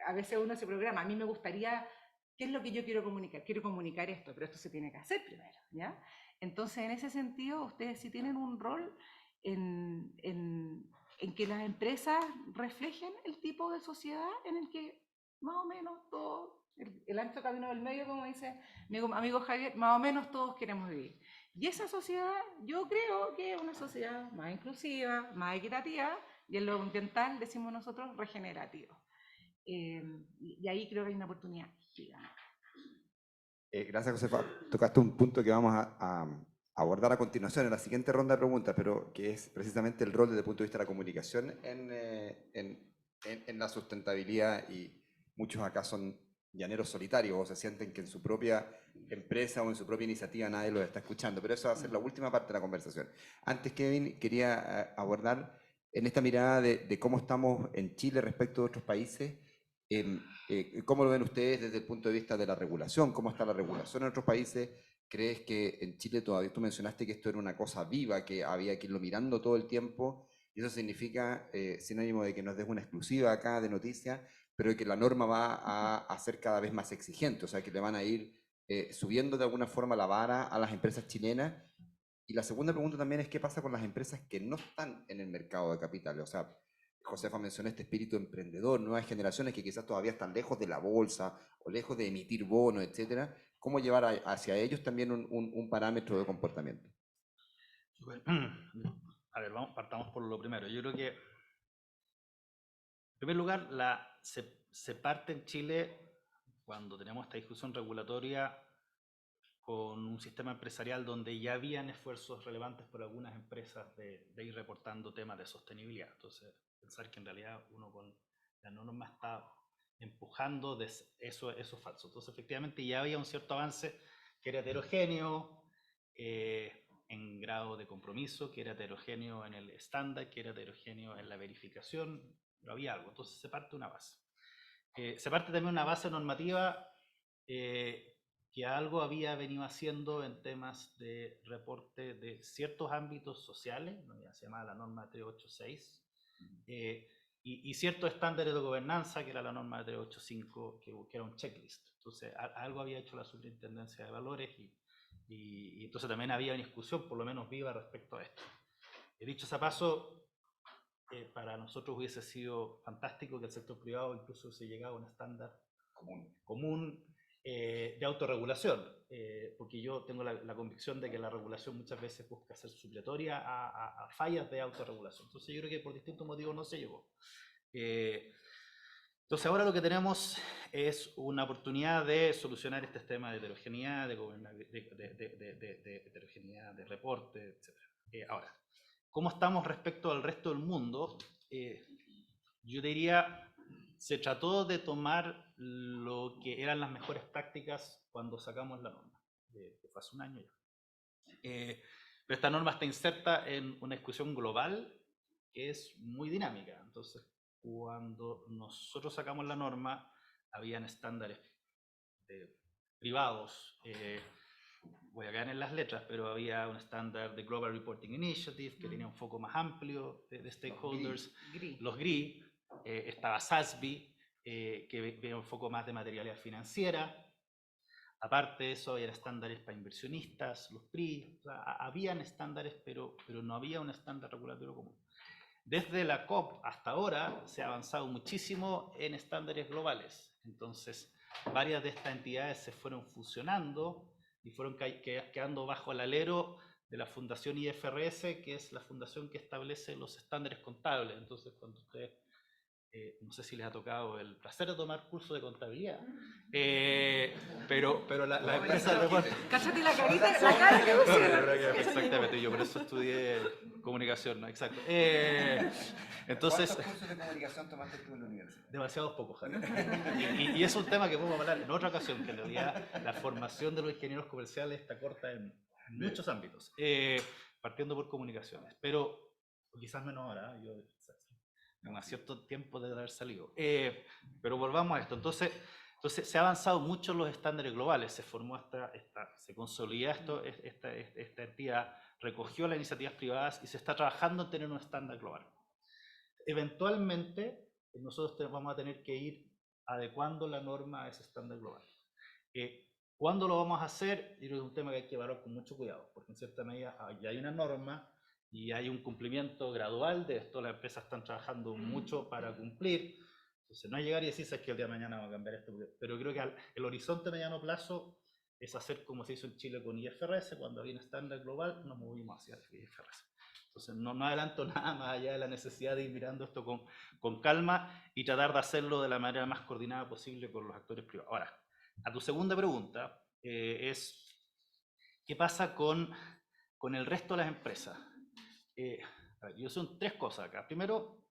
a veces uno se programa, a mí me gustaría, ¿qué es lo que yo quiero comunicar? Quiero comunicar esto, pero esto se tiene que hacer primero, ¿ya? Entonces, en ese sentido, ustedes sí tienen un rol en que las empresas reflejen el tipo de sociedad en el que más o menos todos, el ancho camino del medio, como dice mi amigo Javier, más o menos todos queremos vivir. Y esa sociedad, yo creo que es una sociedad más inclusiva, más equitativa, y en lo ambiental decimos nosotros regenerativa. Y ahí creo que hay una oportunidad gigante. Gracias, Josefa. Tocaste un punto que vamos a abordar a continuación en la siguiente ronda de preguntas, pero que es precisamente el rol desde el punto de vista de la comunicación en la sustentabilidad, y muchos acá son llaneros solitarios o se sienten que en su propia empresa o en su propia iniciativa nadie los está escuchando, pero eso va a ser la última parte de la conversación. Antes, Kevin, quería abordar en esta mirada de cómo estamos en Chile respecto a otros países. ¿Cómo lo ven ustedes desde el punto de vista de la regulación? ¿Cómo está la regulación en otros países? ¿Crees que en Chile todavía, tú mencionaste que esto era una cosa viva, que había que irlo mirando todo el tiempo, y eso significa, sin ánimo de que nos des una exclusiva acá de noticias, pero que la norma va a ser cada vez más exigente, o sea, que le van a ir subiendo de alguna forma la vara a las empresas chilenas? Y la segunda pregunta también es, ¿qué pasa con las empresas que no están en el mercado de capitales? O sea, Josefa mencionó este espíritu emprendedor, nuevas generaciones que quizás todavía están lejos de la bolsa o lejos de emitir bonos, etcétera. ¿Cómo llevar hacia ellos también un parámetro de comportamiento? A ver, partamos por lo primero. Yo creo que, en primer lugar, se parte en Chile, cuando tenemos esta discusión regulatoria, con un sistema empresarial donde ya habían esfuerzos relevantes por algunas empresas de ir reportando temas de sostenibilidad. Entonces, pensar que en realidad uno con la norma está empujando eso es falso. Entonces, efectivamente, ya había un cierto avance que era heterogéneo en grado de compromiso, que era heterogéneo en el estándar, que era heterogéneo en la verificación, pero había algo. Entonces, se parte una base. Se parte también una base normativa que algo había venido haciendo en temas de reporte de ciertos ámbitos sociales, ¿no? Ya se llamaba la norma 386, y ciertos estándares de gobernanza, que era la norma 385, que era un checklist. Entonces, algo había hecho la Superintendencia de Valores y entonces también había una discusión, por lo menos viva, respecto a esto. Dicho ese paso, para nosotros hubiese sido fantástico que el sector privado incluso se llegara a un estándar común de autorregulación, porque yo tengo la convicción de que la regulación muchas veces busca ser supletoria a fallas de autorregulación. Entonces yo creo que por distintos motivos no se llegó. Entonces ahora lo que tenemos es una oportunidad de solucionar este tema de heterogeneidad, de heterogeneidad de reporte, etc. Ahora, ¿cómo estamos respecto al resto del mundo? Yo diría, se trató de tomar lo que eran las mejores prácticas cuando sacamos la norma, que fue hace un año ya. Pero esta norma está inserta en una discusión global que es muy dinámica. Entonces, cuando nosotros sacamos la norma, habían estándares privados voy a caer en las letras, pero había un estándar de Global Reporting Initiative que tenía un foco más amplio de stakeholders, GRI. los GRI, estaba SASB, que veía un foco más de materialidad financiera. Aparte de eso, había estándares para inversionistas, los PRI, o sea, habían estándares, pero no había un estándar regulatorio común. Desde la COP hasta ahora se ha avanzado muchísimo en estándares globales. Entonces, varias de estas entidades se fueron fusionando y fueron quedando bajo el alero de la Fundación IFRS, que es la fundación que establece los estándares contables. Entonces, cuando ustedes, no sé si les ha tocado el placer de tomar curso de contabilidad, pero la empresa de Cállate la carita, la cara que pusieron. exactamente, yo por eso estudié comunicación, ¿no? Exacto. Entonces, ¿Cuántos cursos de comunicación tomaste tú en la universidad? demasiados pocos, Javier. Y es un tema que podemos hablar en otra ocasión, que en realidad la formación de los ingenieros comerciales está corta en muchos ámbitos, partiendo por comunicaciones, pero quizás menos ahora, yo tengo cierto tiempo de haber salido. Pero volvamos a esto. Entonces se ha avanzado mucho en los estándares globales, se formó se consolida esta entidad, recogió las iniciativas privadas y se está trabajando en tener un estándar global. Eventualmente, nosotros vamos a tener que ir adecuando la norma a ese estándar global. ¿Cuándo lo vamos a hacer? Y es un tema que hay que evaluar con mucho cuidado, porque en cierta medida ya hay una norma y hay un cumplimiento gradual de esto, las empresas están trabajando mucho para cumplir, entonces no es llegar y decir que el día de mañana va a cambiar esto, pero creo que el horizonte mediano plazo es hacer como se hizo en Chile con IFRS, cuando había un estándar global nos movimos hacia el IFRS. Entonces no adelanto nada más allá de la necesidad de ir mirando esto con calma y tratar de hacerlo de la manera más coordinada posible con los actores privados. Ahora, a tu segunda pregunta es, ¿qué pasa con el resto de las empresas? Yo son tres cosas acá. Primero,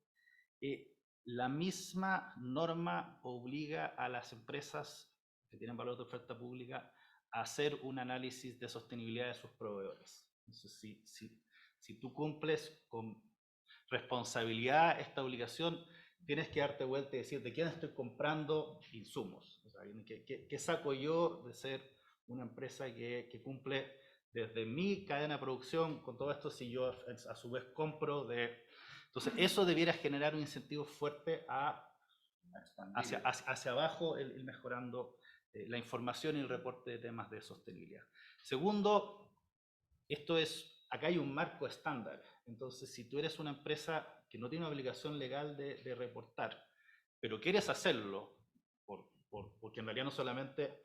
la misma norma obliga a las empresas que tienen valor de oferta pública a hacer un análisis de sostenibilidad de sus proveedores. Entonces, si tú cumples con responsabilidad esta obligación, tienes que darte vuelta y decir de quién estoy comprando insumos. O sea, ¿qué saco yo de ser una empresa que cumple desde mi cadena de producción con todo esto si yo a su vez compro de... Entonces, eso debiera generar un incentivo fuerte hacia abajo, el mejorando la información y el reporte de temas de sostenibilidad. Segundo, acá hay un marco estándar. Entonces, si tú eres una empresa que no tiene una obligación legal de reportar, pero quieres hacerlo, porque en realidad no solamente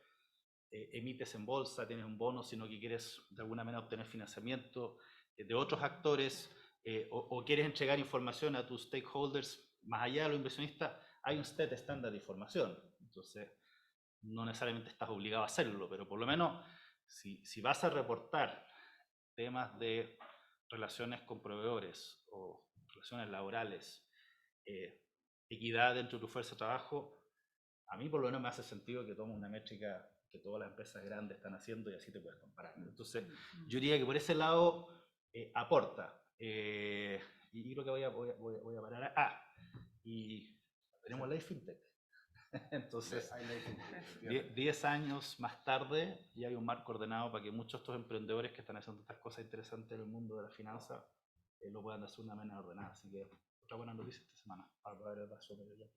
emites en bolsa, tienes un bono, sino que quieres de alguna manera obtener financiamiento de otros actores, o quieres entregar información a tus stakeholders, más allá de los inversionistas, hay un set estándar de información. Entonces, no necesariamente estás obligado a hacerlo, pero por lo menos, si vas a reportar temas de relaciones con proveedores o relaciones laborales, equidad dentro de tu fuerza de trabajo, a mí por lo menos me hace sentido que tomes una métrica que todas las empresas grandes están haciendo y así te puedes comparar. Entonces, yo diría que por ese lado aporta. Y creo que voy a parar. Y tenemos ley FinTech. Entonces, 10 años más tarde ya hay un marco ordenado para que muchos de estos emprendedores que están haciendo estas cosas interesantes en el mundo de la finanza lo puedan hacer de una manera ordenada. Así que otra buena noticia esta semana para poder dar sobre ello.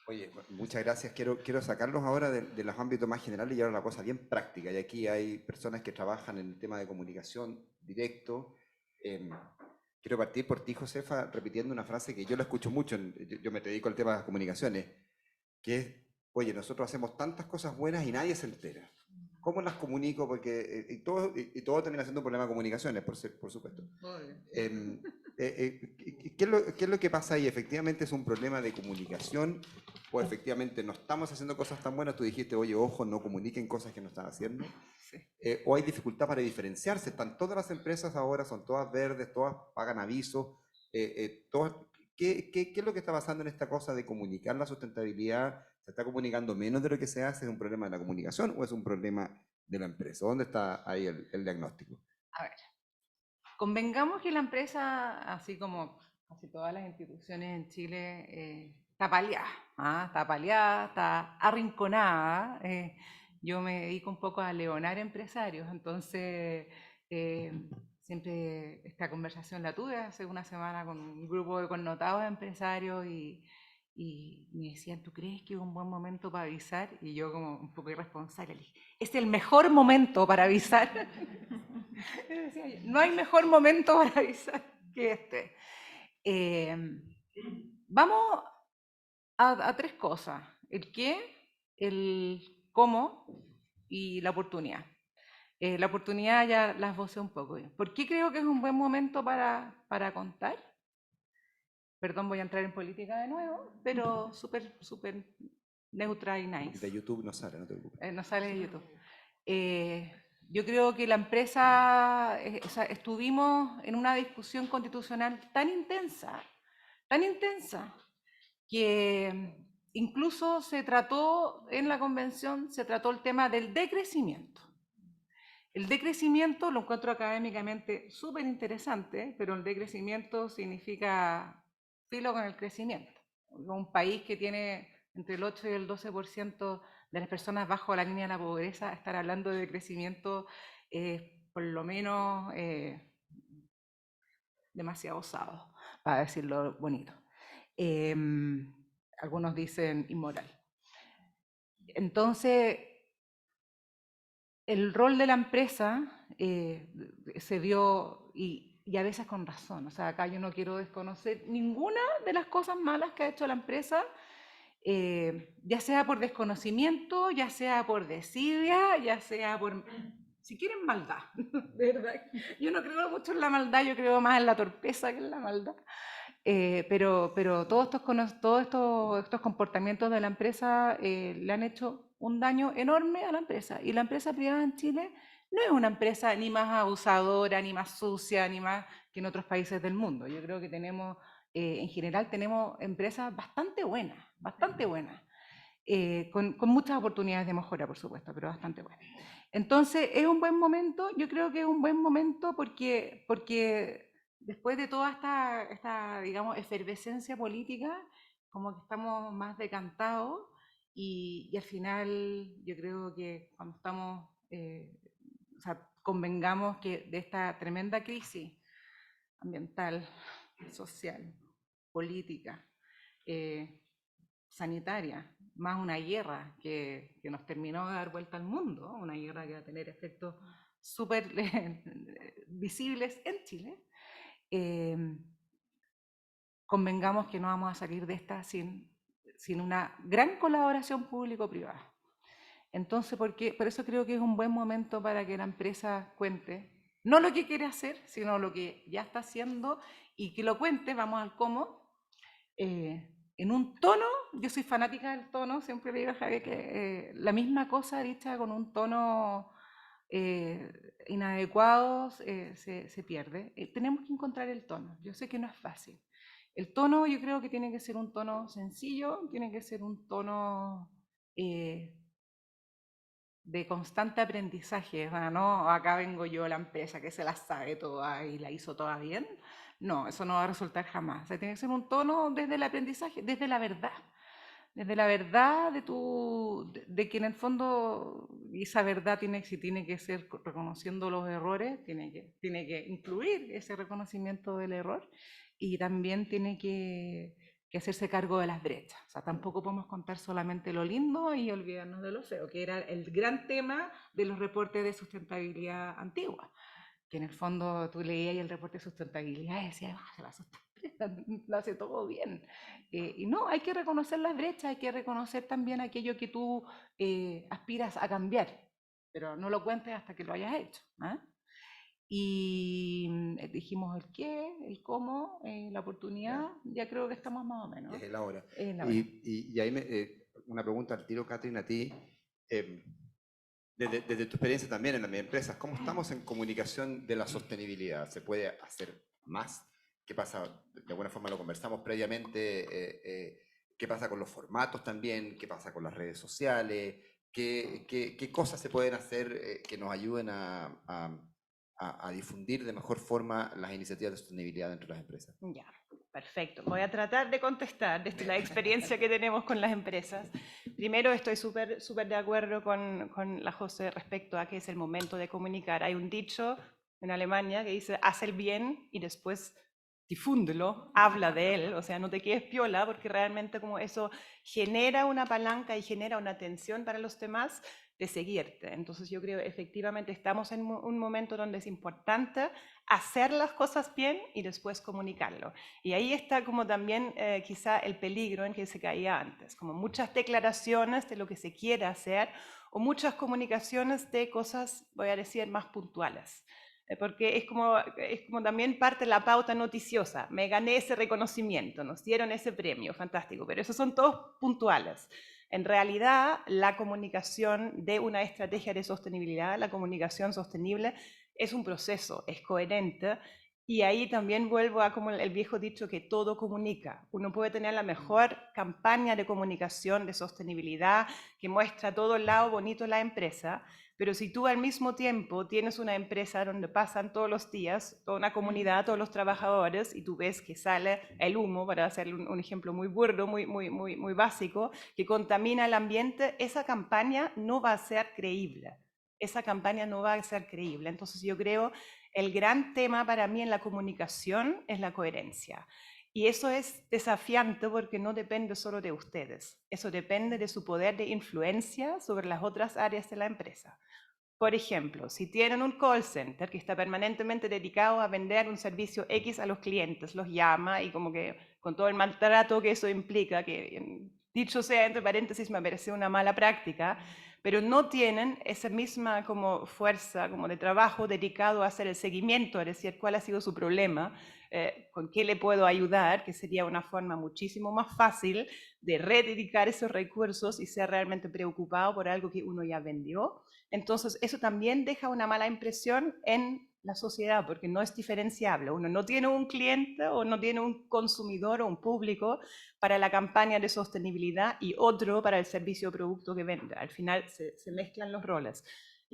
Oye, muchas gracias. Quiero sacarlos ahora de los ámbitos más generales y ahora una cosa bien práctica. Y aquí hay personas que trabajan en el tema de comunicación directo. Quiero partir por ti, Josefa, repitiendo una frase que yo la escucho mucho. Yo me dedico al tema de las comunicaciones, que es, oye, nosotros hacemos tantas cosas buenas y nadie se entera. ¿Cómo las comunico? Porque todos terminan siendo un problema de comunicaciones, por supuesto. ¿Qué es lo que pasa ahí? ¿Efectivamente es un problema de comunicación o efectivamente no estamos haciendo cosas tan buenas? Tú dijiste, oye, ojo, no comuniquen cosas que no están haciendo. Sí. ¿O hay dificultad para diferenciarse? Están todas las empresas ahora, son todas verdes, todas pagan avisos. ¿Qué es lo que está pasando en esta cosa de comunicar la sustentabilidad? ¿Se está comunicando menos de lo que se hace? ¿Es un problema de la comunicación o es un problema de la empresa? ¿Dónde está ahí el diagnóstico? A ver, convengamos que la empresa, así como casi todas las instituciones en Chile, está paliada, está arrinconada. yo me dedico un poco a leonar empresarios, entonces siempre esta conversación la tuve hace una semana con un grupo de connotados empresarios y me decían, ¿tú crees que es un buen momento para avisar? Y yo como un poco irresponsable, le dije, es el mejor momento para avisar. Y decía yo, no hay mejor momento para avisar que este. Vamos a tres cosas, el qué, el cómo y la oportunidad. La oportunidad ya las vocé un poco. ¿Por qué creo que es un buen momento para contar? Perdón, voy a entrar en política de nuevo, pero súper, súper neutra y nice. De YouTube no sale, no te preocupes. No sale de YouTube. Yo creo que la empresa, o sea, estuvimos en una discusión constitucional tan intensa, que incluso se trató en la convención, se trató el tema del decrecimiento. El decrecimiento lo encuentro académicamente súper interesante, pero el decrecimiento significa filo con el crecimiento. Un país que tiene entre el 8 y el 12% de las personas bajo la línea de la pobreza, estar hablando de crecimiento por lo menos demasiado osado, para decirlo bonito. Algunos dicen inmoral. Entonces, el rol de la empresa se dio, y a veces con razón, o sea, acá yo no quiero desconocer ninguna de las cosas malas que ha hecho la empresa, ya sea por desconocimiento, ya sea por desidia, ya sea por, si quieren, maldad, de verdad. Yo no creo mucho en la maldad, yo creo más en la torpeza que en la maldad. Pero todos estos comportamientos de la empresa le han hecho un daño enorme a la empresa. Y la empresa privada en Chile no es una empresa ni más abusadora, ni más sucia, ni más que en otros países del mundo. Yo creo que tenemos, en general, tenemos empresas bastante buenas, con muchas oportunidades de mejora, por supuesto, pero bastante buenas. Entonces, es un buen momento, yo creo que es un buen momento porque después de toda esta, digamos, efervescencia política, como que estamos más decantados y al final yo creo que cuando estamos, o sea, convengamos que de esta tremenda crisis ambiental, social, política, sanitaria, más una guerra que nos terminó de dar vuelta al mundo, una guerra que va a tener efectos súper visibles en Chile, convengamos que no vamos a salir de esta sin una gran colaboración público-privada. Entonces, por eso creo que es un buen momento para que la empresa cuente, no lo que quiere hacer, sino lo que ya está haciendo y que lo cuente, vamos al cómo, en un tono, yo soy fanática del tono, siempre le digo a Javier que la misma cosa dicha con un tono inadecuado se pierde. Tenemos que encontrar el tono, yo sé que no es fácil. El tono yo creo que tiene que ser un tono sencillo, tiene que ser un tono de constante aprendizaje, o sea, no acá vengo yo la empresa que se la sabe toda y la hizo toda bien. No, eso no va a resultar jamás. O sea, tiene que ser un tono desde el aprendizaje, desde la verdad de que en el fondo esa verdad tiene que ser reconociendo los errores, tiene que incluir ese reconocimiento del error y también tiene que hacerse cargo de las brechas. O sea, tampoco podemos contar solamente lo lindo y olvidarnos de lo feo, que era el gran tema de los reportes de sustentabilidad antigua, que en el fondo tú leías el reporte de sustentabilidad y decías, se la sustentabilidad lo hace todo bien. Y no, hay que reconocer las brechas, hay que reconocer también aquello que tú aspiras a cambiar, pero no lo cuentes hasta que lo hayas hecho. ¿Ah? Y dijimos el qué, el cómo, la oportunidad, ya creo que estamos más o menos. Es la hora. Es la hora. Y ahí una pregunta al tiro, Catherine, a ti. Desde tu experiencia también en las empresas, ¿cómo estamos en comunicación de la sostenibilidad? ¿Se puede hacer más? ¿Qué pasa? De alguna forma lo conversamos previamente. ¿Qué pasa con los formatos también? ¿Qué pasa con las redes sociales? ¿Qué cosas se pueden hacer que nos ayuden a difundir de mejor forma las iniciativas de sostenibilidad dentro de las empresas? Ya. Perfecto. Voy a tratar de contestar desde la experiencia que tenemos con las empresas. Primero, estoy súper de acuerdo con la José respecto a que es el momento de comunicar. Hay un dicho en Alemania que dice, haz el bien y después difúndelo, habla de él, o sea, no te quedes piola, porque realmente como eso genera una palanca y genera una tensión para los demás de seguirte. Entonces yo creo efectivamente estamos en un momento donde es importante hacer las cosas bien y después comunicarlo. Y ahí está como también quizá el peligro en que se caía antes, como muchas declaraciones de lo que se quiere hacer o muchas comunicaciones de cosas, voy a decir, más puntuales. Porque es como también parte de la pauta noticiosa. Me gané ese reconocimiento, nos dieron ese premio, fantástico, pero esos son todos puntuales. En realidad, la comunicación de una estrategia de sostenibilidad, la comunicación sostenible, es un proceso, es coherente. Y ahí también vuelvo a como el viejo dicho que todo comunica. Uno puede tener la mejor campaña de comunicación de sostenibilidad que muestra todo el lado bonito de la empresa, pero si tú al mismo tiempo tienes una empresa donde pasan todos los días, toda una comunidad, todos los trabajadores, y tú ves que sale el humo, para hacer un ejemplo muy burdo, muy básico, que contamina el ambiente, esa campaña no va a ser creíble. Esa campaña no va a ser creíble. Entonces yo creo el gran tema para mí en la comunicación es la coherencia. Y eso es desafiante porque no depende solo de ustedes, eso depende de su poder de influencia sobre las otras áreas de la empresa. Por ejemplo, si tienen un call center que está permanentemente dedicado a vender un servicio X a los clientes, los llama y como que con todo el maltrato que eso implica, que dicho sea entre paréntesis me parece una mala práctica, pero no tienen esa misma como fuerza como de trabajo dedicado a hacer el seguimiento, es decir, cuál ha sido su problema, con qué le puedo ayudar, que sería una forma muchísimo más fácil de rededicar esos recursos y ser realmente preocupado por algo que uno ya vendió. Entonces, eso también deja una mala impresión en la sociedad, porque no es diferenciable. Uno no tiene un cliente o no tiene un consumidor o un público para la campaña de sostenibilidad y otro para el servicio o producto que vende. Al final se mezclan los roles.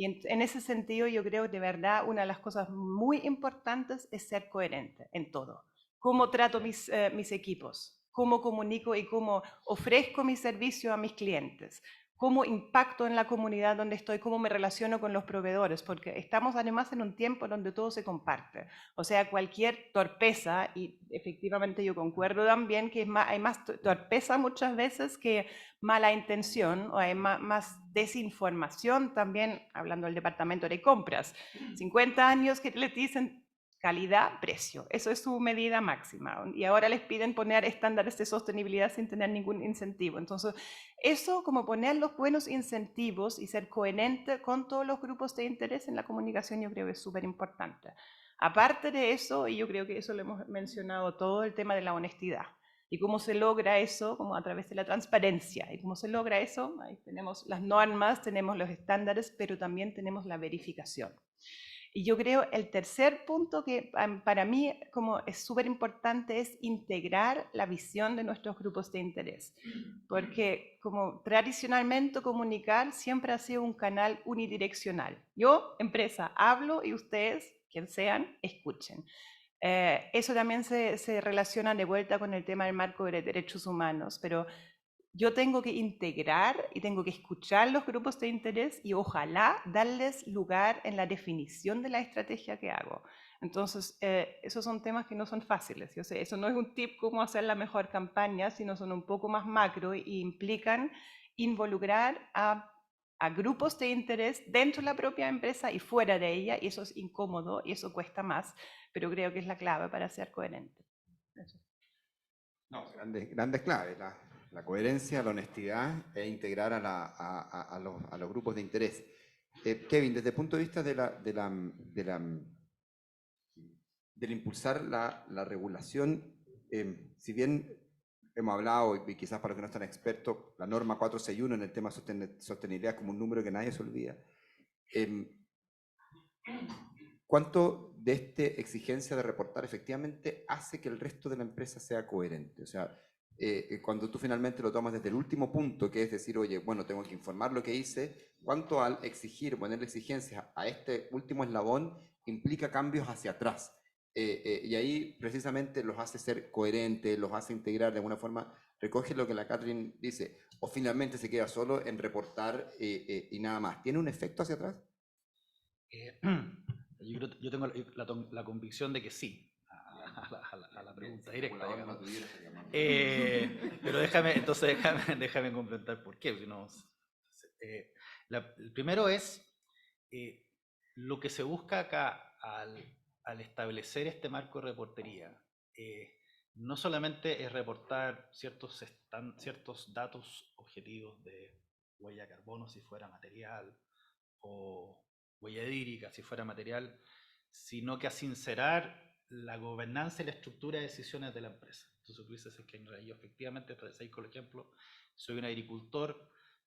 Y en ese sentido yo creo que de verdad una de las cosas muy importantes es ser coherente en todo. ¿Cómo trato mis equipos? ¿Cómo comunico y cómo ofrezco mi servicio a mis clientes? ¿Cómo impacto en la comunidad donde estoy? ¿Cómo me relaciono con los proveedores? Porque estamos además en un tiempo donde todo se comparte. O sea, cualquier torpeza, y efectivamente yo concuerdo también que hay más torpeza muchas veces que mala intención, o hay más desinformación también, hablando del departamento de compras. 50 años que les dicen calidad, precio. Eso es su medida máxima. Y ahora les piden poner estándares de sostenibilidad sin tener ningún incentivo. Entonces, eso como poner los buenos incentivos y ser coherente con todos los grupos de interés en la comunicación, yo creo que es súper importante. Aparte de eso, y yo creo que eso lo hemos mencionado todo, el tema de la honestidad. ¿Y cómo se logra eso? Como a través de la transparencia. ¿Y cómo se logra eso? Ahí tenemos las normas, tenemos los estándares, pero también tenemos la verificación. Y yo creo el tercer punto que para mí como es súper importante es integrar la visión de nuestros grupos de interés. Porque como tradicionalmente comunicar siempre ha sido un canal unidireccional. Yo, empresa, hablo y ustedes, quien sean, escuchen. Eso también se relaciona de vuelta con el tema del marco de derechos humanos, pero yo tengo que integrar y tengo que escuchar los grupos de interés y ojalá darles lugar en la definición de la estrategia que hago. Entonces, esos son temas que no son fáciles. Yo sé, eso no es un tip cómo hacer la mejor campaña, sino son un poco más macro y implican involucrar a grupos de interés dentro de la propia empresa y fuera de ella, y eso es incómodo y eso cuesta más, pero creo que es la clave para ser coherente. Eso. No, grandes claves, la coherencia, la honestidad e integrar a los grupos de interés. Kevin, desde el punto de vista del impulsar la regulación, si bien hemos hablado, y quizás para los que no están expertos, la norma 461 en el tema sostenibilidad como un número que nadie se olvida, ¿cuánto de esta exigencia de reportar efectivamente hace que el resto de la empresa sea coherente? O sea, cuando tú finalmente lo tomas desde el último punto, que es decir, oye, bueno, tengo que informar lo que hice, ¿cuánto al exigir, ponerle exigencias a este último eslabón implica cambios hacia atrás? Y ahí precisamente los hace ser coherentes, los hace integrar de alguna forma, recoge lo que la Catherine dice, o finalmente se queda solo en reportar y nada más. ¿Tiene un efecto hacia atrás? Yo tengo la convicción de que sí, a la pregunta directa, digamos. Pero déjame complementar por qué. Si no, el primero es lo que se busca acá al establecer este marco de reportería. No solamente es reportar ciertos datos objetivos de huella de carbono si fuera material, o huella hídrica si fuera material, sino que a sincerar la gobernanza y la estructura de decisiones de la empresa. Entonces tú dices que en realidad yo efectivamente, para seguir con el ejemplo, soy un agricultor,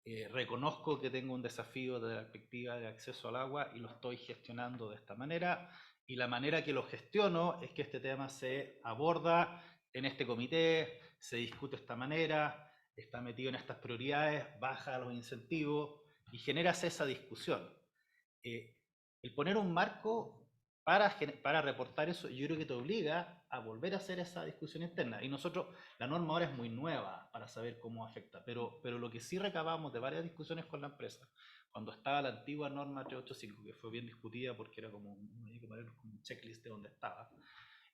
reconozco que tengo un desafío de la perspectiva de acceso al agua y lo estoy gestionando de esta manera, y la manera que lo gestiono es que este tema se aborda en este comité, se discute de esta manera, está metido en estas prioridades, baja los incentivos y generas esa discusión. El poner un marco para reportar eso, yo creo que te obliga a volver a hacer esa discusión interna. Y nosotros, la norma ahora es muy nueva para saber cómo afecta, pero lo que sí recabamos de varias discusiones con la empresa, cuando estaba la antigua norma 385, que fue bien discutida porque era como un checklist de donde estaba,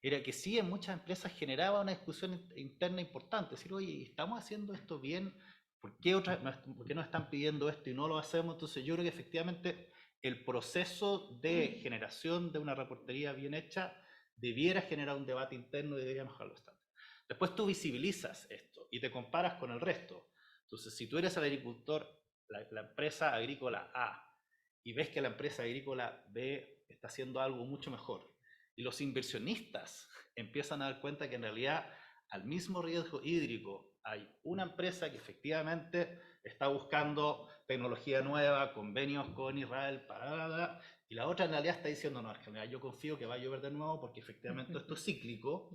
era que sí en muchas empresas generaba una discusión interna importante, decir, oye, ¿estamos haciendo esto bien? ¿Por qué nos están pidiendo esto y no lo hacemos? Entonces yo creo que efectivamente el proceso de generación de una reportería bien hecha debiera generar un debate interno y debería mejorar los estándares. Después tú visibilizas esto y te comparas con el resto. Entonces, si tú eres el agricultor, la empresa agrícola A, y ves que la empresa agrícola B está haciendo algo mucho mejor, y los inversionistas empiezan a dar cuenta que en realidad al mismo riesgo hídrico hay una empresa que efectivamente está buscando tecnología nueva, convenios con Israel, y la otra en realidad está diciendo, no, en general yo confío que va a llover de nuevo porque efectivamente esto es cíclico,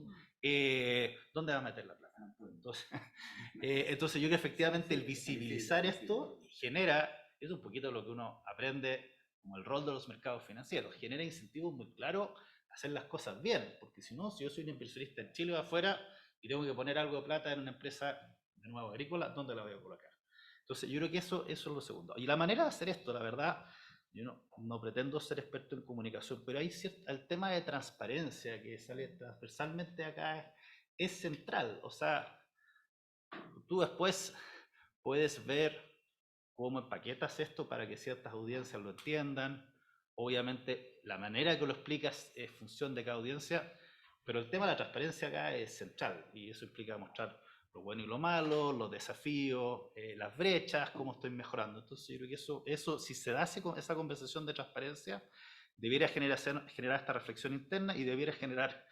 ¿dónde va a meter la plata? Entonces yo creo que efectivamente el visibilizar esto genera, es un poquito lo que uno aprende como el rol de los mercados financieros, genera incentivos muy claros a hacer las cosas bien, porque si no, si yo soy un inversionista en Chile o afuera y tengo que poner algo de plata en una empresa de nuevo agrícola, ¿dónde la voy a colocar? Entonces yo creo que eso es lo segundo. Y la manera de hacer esto, la verdad, yo no pretendo ser experto en comunicación, pero hay el tema de transparencia que sale transversalmente acá es central. O sea, tú después puedes ver cómo empaquetas esto para que ciertas audiencias lo entiendan. Obviamente, la manera que lo explicas es función de cada audiencia, pero el tema de la transparencia acá es central y eso implica mostrar lo bueno y lo malo, los desafíos, las brechas, cómo estoy mejorando. Entonces, yo creo que eso si se da esa conversación de transparencia, debiera generar esta reflexión interna y debiera generar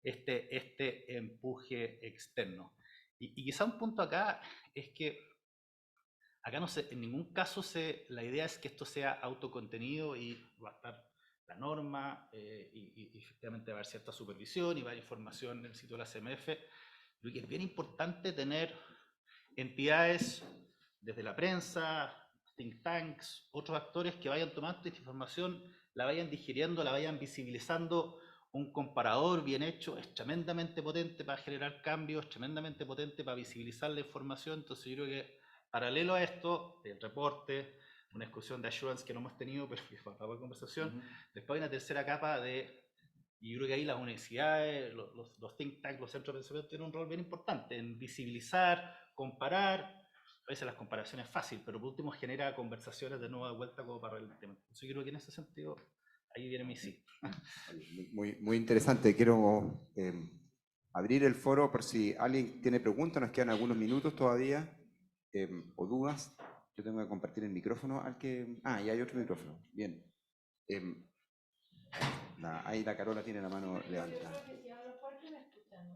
este empuje externo. Y quizá un punto acá es que acá no sé, en ningún caso la idea es que esto sea autocontenido y va a estar la norma y efectivamente va a haber cierta supervisión y va a haber información en el sitio de la CMF. Creo que es bien importante tener entidades desde la prensa, think tanks, otros actores que vayan tomando esta información, la vayan digiriendo, la vayan visibilizando. Un comparador bien hecho es tremendamente potente para generar cambios, tremendamente potente para visibilizar la información. Entonces yo creo que paralelo a esto, el reporte, una discusión de assurance que no hemos tenido, pero que faltaba la conversación, después hay una tercera capa y yo creo que ahí las universidades, los think tanks, los centros de pensamiento tienen un rol bien importante en visibilizar, comparar. A veces las comparaciones es fácil, pero por último genera conversaciones de nueva vuelta como para el tema. Entonces yo creo que en ese sentido, ahí viene mi sí. Muy interesante. Quiero abrir el foro por si alguien tiene preguntas. Nos quedan algunos minutos todavía o dudas. Yo tengo que compartir el micrófono al que... Ah, y hay otro micrófono. Bien. Ahí la Carola tiene la mano levantada.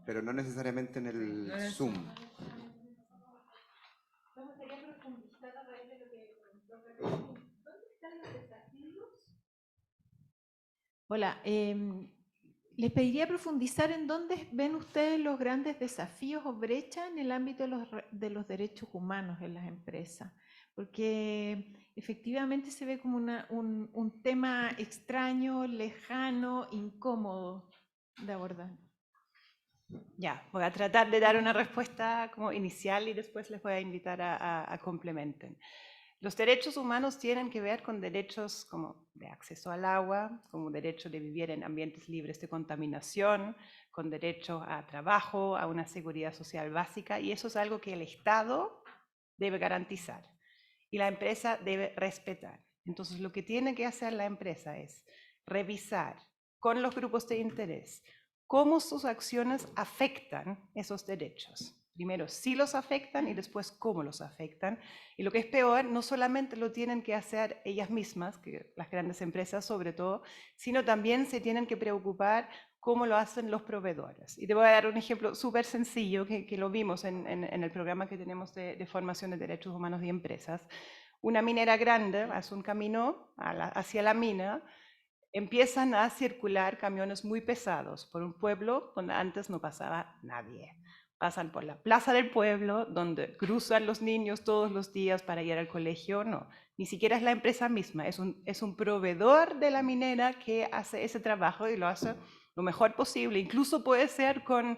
Pero no necesariamente en el Zoom. Me gustaría profundizar a raíz de lo que comentó Carolina. ¿Dónde están los desafíos? Hola, les pediría profundizar en dónde ven ustedes los grandes desafíos o brechas en el ámbito de los derechos humanos en las empresas, porque efectivamente se ve como un tema extraño, lejano, incómodo. de abordar. Ya, voy a tratar de dar una respuesta como inicial y después les voy a invitar a complementen. Los derechos humanos tienen que ver con derechos como de acceso al agua, como derecho de vivir en ambientes libres de contaminación, con derecho a trabajo, a una seguridad social básica, y eso es algo que el Estado debe garantizar y la empresa debe respetar. Entonces, lo que tiene que hacer la empresa es revisar con los grupos de interés cómo sus acciones afectan esos derechos. Primero, si los afectan y después cómo los afectan. Y lo que es peor, no solamente lo tienen que hacer ellas mismas, que las grandes empresas sobre todo, sino también se tienen que preocupar cómo lo hacen los proveedores. Y te voy a dar un ejemplo súper sencillo que lo vimos en el programa que tenemos de formación de derechos humanos y empresas. Una minera grande hace un camino hacia la mina, empiezan a circular camiones muy pesados por un pueblo donde antes no pasaba nadie. Pasan por la plaza del pueblo, donde cruzan los niños todos los días para ir al colegio. No, ni siquiera es la empresa misma, es un proveedor de la minera que hace ese trabajo y lo hace lo mejor posible. Incluso puede ser con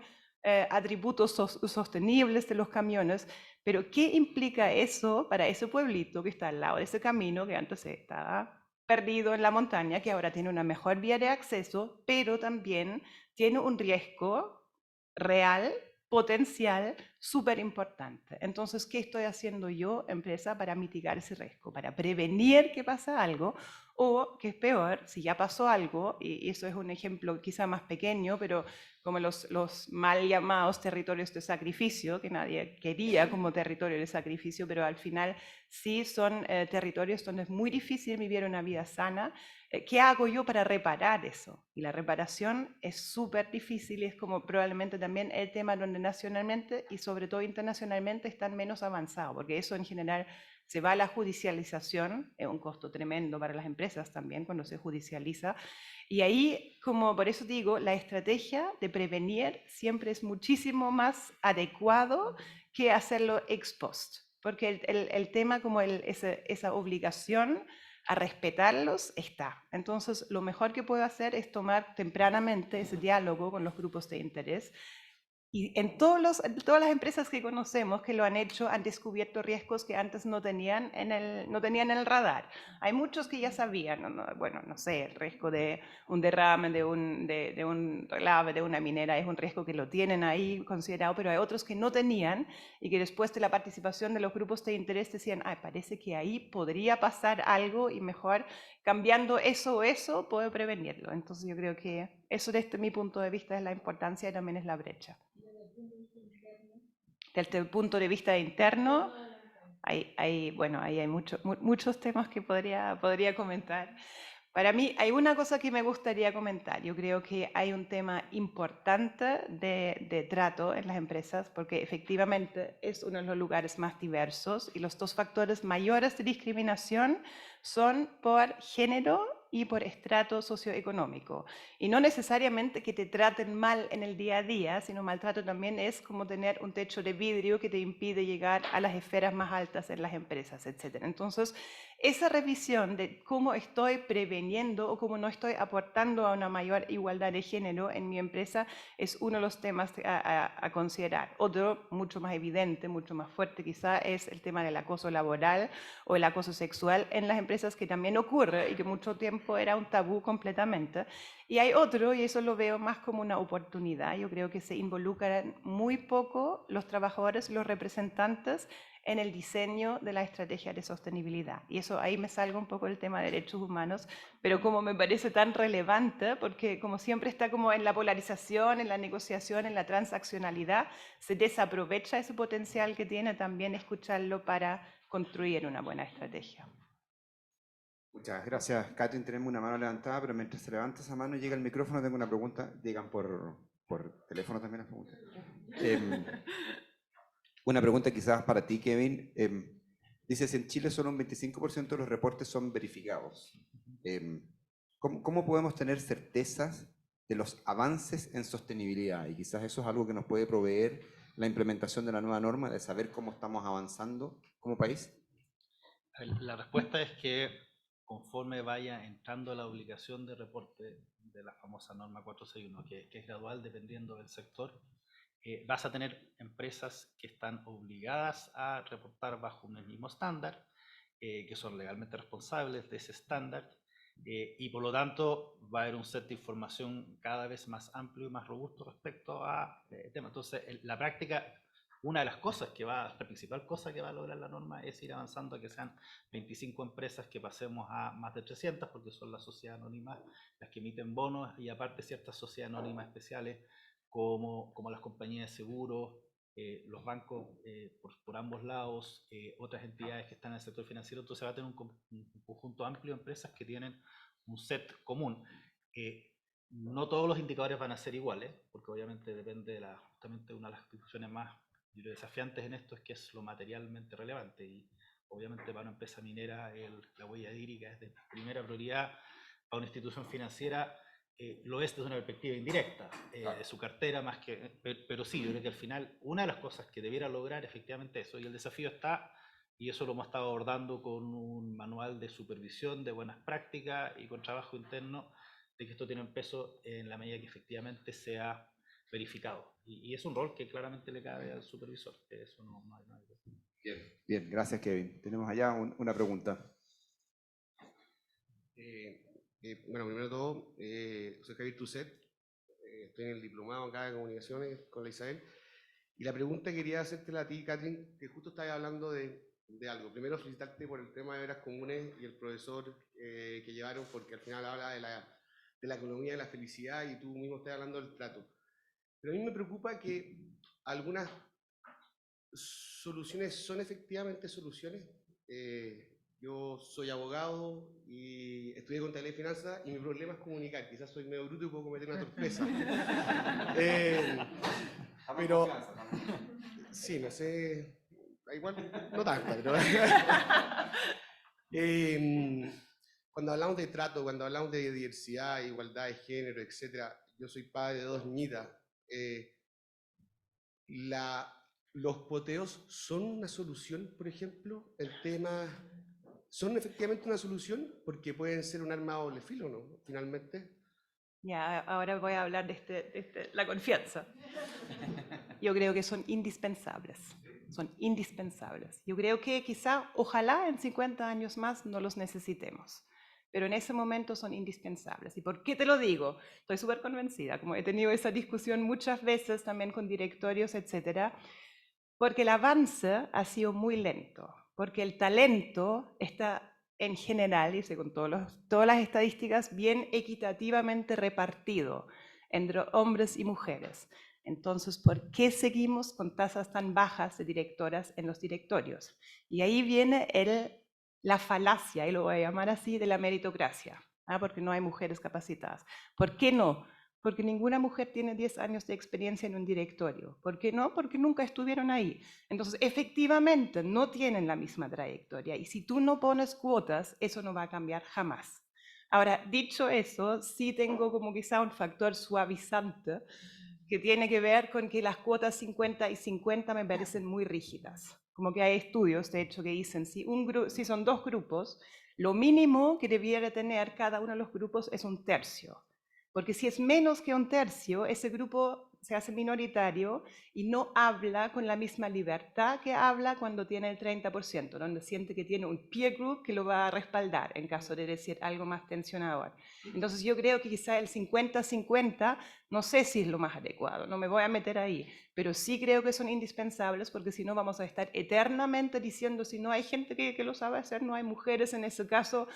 atributos sostenibles de los camiones, pero ¿qué implica eso para ese pueblito que está al lado de ese camino que antes estaba perdido en la montaña, que ahora tiene una mejor vía de acceso, pero también tiene un riesgo real, potencial, súper importante? Entonces, ¿qué estoy haciendo yo, empresa, para mitigar ese riesgo, para prevenir que pasa algo? O, que es peor, si ya pasó algo, y eso es un ejemplo quizá más pequeño, pero como los mal llamados territorios de sacrificio, que nadie quería como territorio de sacrificio, pero al final sí son territorios donde es muy difícil vivir una vida sana. ¿Qué hago yo para reparar eso? Y la reparación es súper difícil y es como probablemente también el tema donde nacionalmente y sobre todo internacionalmente están menos avanzados, porque eso en general se va a la judicialización, es un costo tremendo para las empresas también cuando se judicializa. Y ahí, como por eso digo, la estrategia de prevenir siempre es muchísimo más adecuado que hacerlo ex post, porque el tema como esa obligación a respetarlos está. Entonces, lo mejor que puedo hacer es tomar tempranamente ese diálogo con los grupos de interés. Y en todas las empresas que conocemos que lo han hecho, han descubierto riesgos que antes no tenían en el radar. Hay muchos que ya sabían, bueno, no sé, el riesgo de un derrame, de un relave, de una minera, es un riesgo que lo tienen ahí considerado, pero hay otros que no tenían y que después de la participación de los grupos de interés decían, parece que ahí podría pasar algo y mejor cambiando eso o eso puedo prevenirlo. Entonces yo creo que eso desde mi punto de vista es la importancia y también es la brecha. Desde el punto de vista interno, bueno, ahí hay muchos temas que podría comentar. Para mí hay una cosa que me gustaría comentar. Yo creo que hay un tema importante de trato en las empresas porque efectivamente es uno de los lugares más diversos y los dos factores mayores de discriminación son por género y por estrato socioeconómico. Y no necesariamente que te traten mal en el día a día, sino maltrato también es como tener un techo de vidrio que te impide llegar a las esferas más altas en las empresas, etc. Entonces, esa revisión de cómo estoy preveniendo o cómo no estoy aportando a una mayor igualdad de género en mi empresa es uno de los temas a considerar. Otro, mucho más evidente, mucho más fuerte quizá, es el tema del acoso laboral o el acoso sexual en las empresas, que también ocurre y que mucho tiempo era un tabú completamente. Y hay otro, y eso lo veo más como una oportunidad. Yo creo que se involucran muy poco los trabajadores, los representantes en el diseño de la estrategia de sostenibilidad. Y eso ahí me salgo un poco el tema de derechos humanos, pero como me parece tan relevante, porque como siempre está como en la polarización, en la negociación, en la transaccionalidad, se desaprovecha ese potencial que tiene también escucharlo para construir una buena estrategia. Muchas gracias, Katrin. Tenemos una mano levantada, pero mientras se levanta esa mano y llega el micrófono, tengo una pregunta. Digan por teléfono también las preguntas. Una pregunta quizás para ti, Kevin. Dices, en Chile solo un 25% de los reportes son verificados. ¿Cómo podemos tener certezas de los avances en sostenibilidad? Y quizás eso es algo que nos puede proveer la implementación de la nueva norma, de saber cómo estamos avanzando como país. La respuesta es que conforme vaya entrando la obligación de reporte de la famosa norma 461, que es gradual dependiendo del sector. Vas a tener empresas que están obligadas a reportar bajo un mismo estándar, que son legalmente responsables de ese estándar, y por lo tanto va a haber un set de información cada vez más amplio y más robusto respecto a temas. Entonces, la práctica, una de las cosas la principal cosa que va a lograr la norma es ir avanzando a que sean 25 empresas, que pasemos a más de 300, porque son las sociedades anónimas las que emiten bonos, y aparte ciertas sociedades anónimas especiales como las compañías de seguros, los bancos por ambos lados, otras entidades que están en el sector financiero. Entonces va a tener un conjunto amplio de empresas que tienen un set común. No todos los indicadores van a ser iguales, porque obviamente depende justamente una de las discusiones más desafiantes en esto es que es lo materialmente relevante, y obviamente para una empresa minera la huella hídrica es de primera prioridad. Para una institución financiera lo es desde una perspectiva indirecta, de su cartera más que... Pero sí, yo creo que al final una de las cosas que debiera lograr efectivamente eso, y el desafío está, y eso lo hemos estado abordando con un manual de supervisión de buenas prácticas y con trabajo interno, de que esto tiene un peso en la medida que efectivamente sea verificado. Y es un rol que claramente le cabe al supervisor, eso no hay nada. Bien, bien, gracias Kevin. Tenemos allá una pregunta. Bueno, primero de todo, soy Javier Tuset, estoy en el diplomado acá de comunicaciones con la Isabel, y la pregunta que quería hacértela a ti, Catherine, que justo estabas hablando de algo. Primero, felicitarte por el tema de veras comunes y el profesor que llevaron, porque al final habla de la economía de la felicidad, y tú mismo estás hablando del trato. Pero a mí me preocupa que algunas soluciones son efectivamente soluciones. Yo soy abogado y estudié contabilidad y finanzas, y mi problema es comunicar. Quizás soy medio bruto y puedo cometer una torpeza. Pero sí, no sé, igual no tanta, pero cuando hablamos de trato, cuando hablamos de diversidad, igualdad de género, etcétera, yo soy padre de 2 niñitas. ¿Los poteos son una solución, por ejemplo? El tema, ¿son efectivamente una solución? Porque pueden ser un arma a doble filo, ¿no? Finalmente. Ya, ahora voy a hablar de la confianza. Yo creo que son indispensables. Son indispensables. Yo creo que quizá, ojalá en 50 años más no los necesitemos, pero en ese momento son indispensables. ¿Y por qué te lo digo? Estoy súper convencida, como he tenido esa discusión muchas veces también con directorios, etcétera, porque el avance ha sido muy lento, porque el talento está en general, y según todas las estadísticas, bien equitativamente repartido entre hombres y mujeres. Entonces, ¿por qué seguimos con tasas tan bajas de directoras en los directorios? Y ahí viene la falacia, y lo voy a llamar así, de la meritocracia, porque no hay mujeres capacitadas. ¿Por qué no? Porque ninguna mujer tiene 10 años de experiencia en un directorio. ¿Por qué no? Porque nunca estuvieron ahí. Entonces, efectivamente, no tienen la misma trayectoria. Y si tú no pones cuotas, eso no va a cambiar jamás. Ahora, dicho eso, sí tengo como quizá un factor suavizante que tiene que ver con que las cuotas 50 y 50 me parecen muy rígidas. Como que hay estudios, de hecho, que dicen si son 2 grupos, lo mínimo que debiera tener cada uno de los grupos es 1/3. Porque si es menos que 1/3, ese grupo se hace minoritario y no habla con la misma libertad que habla cuando tiene el 30%, donde siente que tiene un peer group que lo va a respaldar en caso de decir algo más tensionador. Entonces yo creo que quizá el 50-50, no sé si es lo más adecuado, no me voy a meter ahí, pero sí creo que son indispensables, porque si no vamos a estar eternamente diciendo si no hay gente que lo sabe hacer, no hay mujeres en ese caso,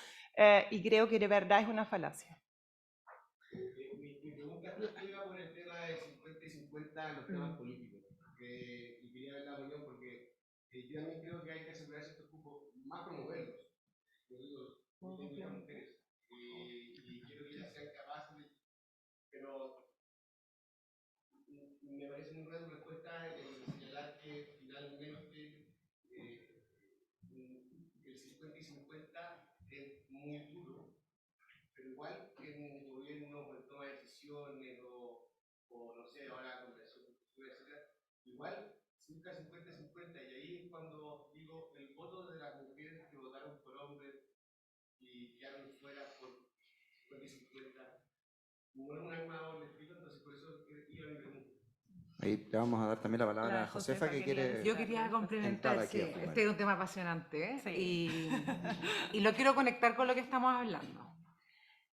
y creo que de verdad es una falacia. Mi pregunta justo iba por el tema de 50 y 50 en los temas políticos. Y quería ver la opinión porque yo también creo que hay que asegurarse estos cupos, más promoverlos. Yo digo, no tengo muchas mujeres. Y quiero que ellas sean capaces de... Pero me parece muy buena tu respuesta en señalar que finalmente el 50 y 50 es muy duro, pero igual en el gobierno, con toma de decisiones o no sé, ahora con la etcétera, igual se busca 50-50, y ahí es cuando digo el voto de las mujeres que votaron por hombres y quedaron fuera por 50 y 50, como es un arma de doble filo, entonces por eso iba mi pregunta. Ahí le vamos a dar también la palabra La a Josefa, Josefa que quería quiere... decir Yo quería complementar, Entrar aquí sí, a jugar. este es un tema apasionante, ¿eh? Sí. Y lo quiero conectar con lo que estamos hablando.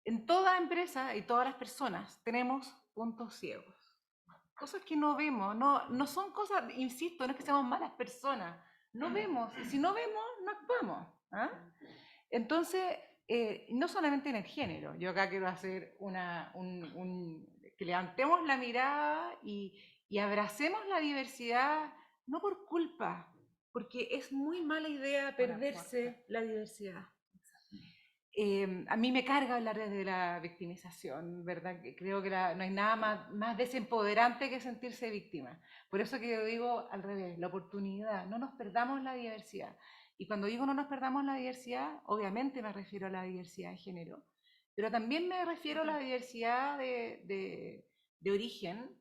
En toda empresa y todas las personas tenemos puntos ciegos, cosas que no vemos, no son cosas, insisto, no es que seamos malas personas, no vemos, y si no vemos, no actuamos. ¿Ah? Entonces, no solamente en el género, yo acá quiero hacer que levantemos la mirada y abracemos la diversidad, no por culpa, porque es muy mala idea perderse la diversidad. A mí me carga hablar desde la victimización, ¿verdad? Que creo que no hay nada más desempoderante que sentirse víctima. Por eso que yo digo al revés, la oportunidad, no nos perdamos la diversidad. Y cuando digo no nos perdamos la diversidad, obviamente me refiero a la diversidad de género, pero también me refiero a la diversidad de origen,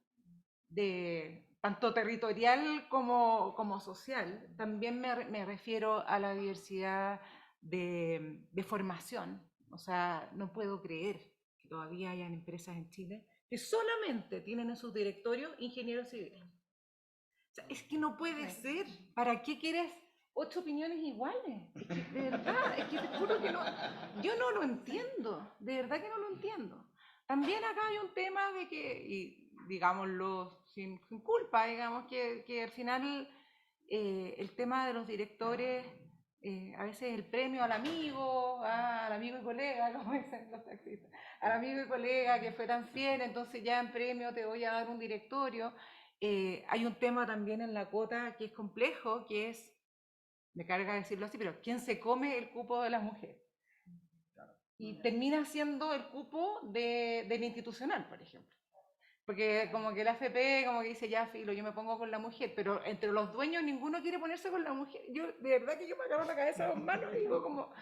tanto territorial como social. También me refiero a la diversidad de formación. O sea, no puedo creer que todavía hayan empresas en Chile que solamente tienen en sus directorios ingenieros civiles. O sea, es que no puede ser. ¿Para qué quieres 8 opiniones iguales? Es que, de verdad, es que te juro que no, yo no lo entiendo, de verdad que no lo entiendo. También acá hay un tema de que, y digámoslo sin culpa, digamos que al final el tema de los directores, a veces el premio al amigo y colega, como dicen los taxistas, al amigo y colega que fue tan fiel, entonces ya en premio te voy a dar un directorio. Hay un tema también en la cuota que es complejo, que es, me carga decirlo así, pero ¿quién se come el cupo de las mujeres? Y termina siendo el cupo del institucional, por ejemplo. Porque como que la AFP como que dice, ya, filo, yo me pongo con la mujer, pero entre los dueños ninguno quiere ponerse con la mujer. Yo, de verdad que yo me agarro la cabeza con manos y digo como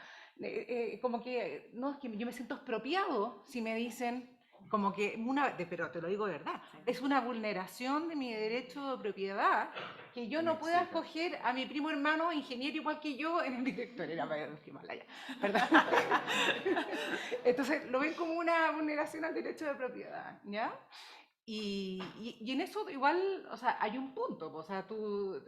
que, no, es que yo me siento expropiado si me dicen como que, pero te lo digo de verdad, es una vulneración de mi derecho de propiedad que yo no pueda escoger a mi primo hermano ingeniero igual que yo en el director, era para Himalaya, ¿verdad? Entonces lo ven como una vulneración al derecho de propiedad, ¿ya? Y en eso igual, o sea, hay un punto, o sea, tu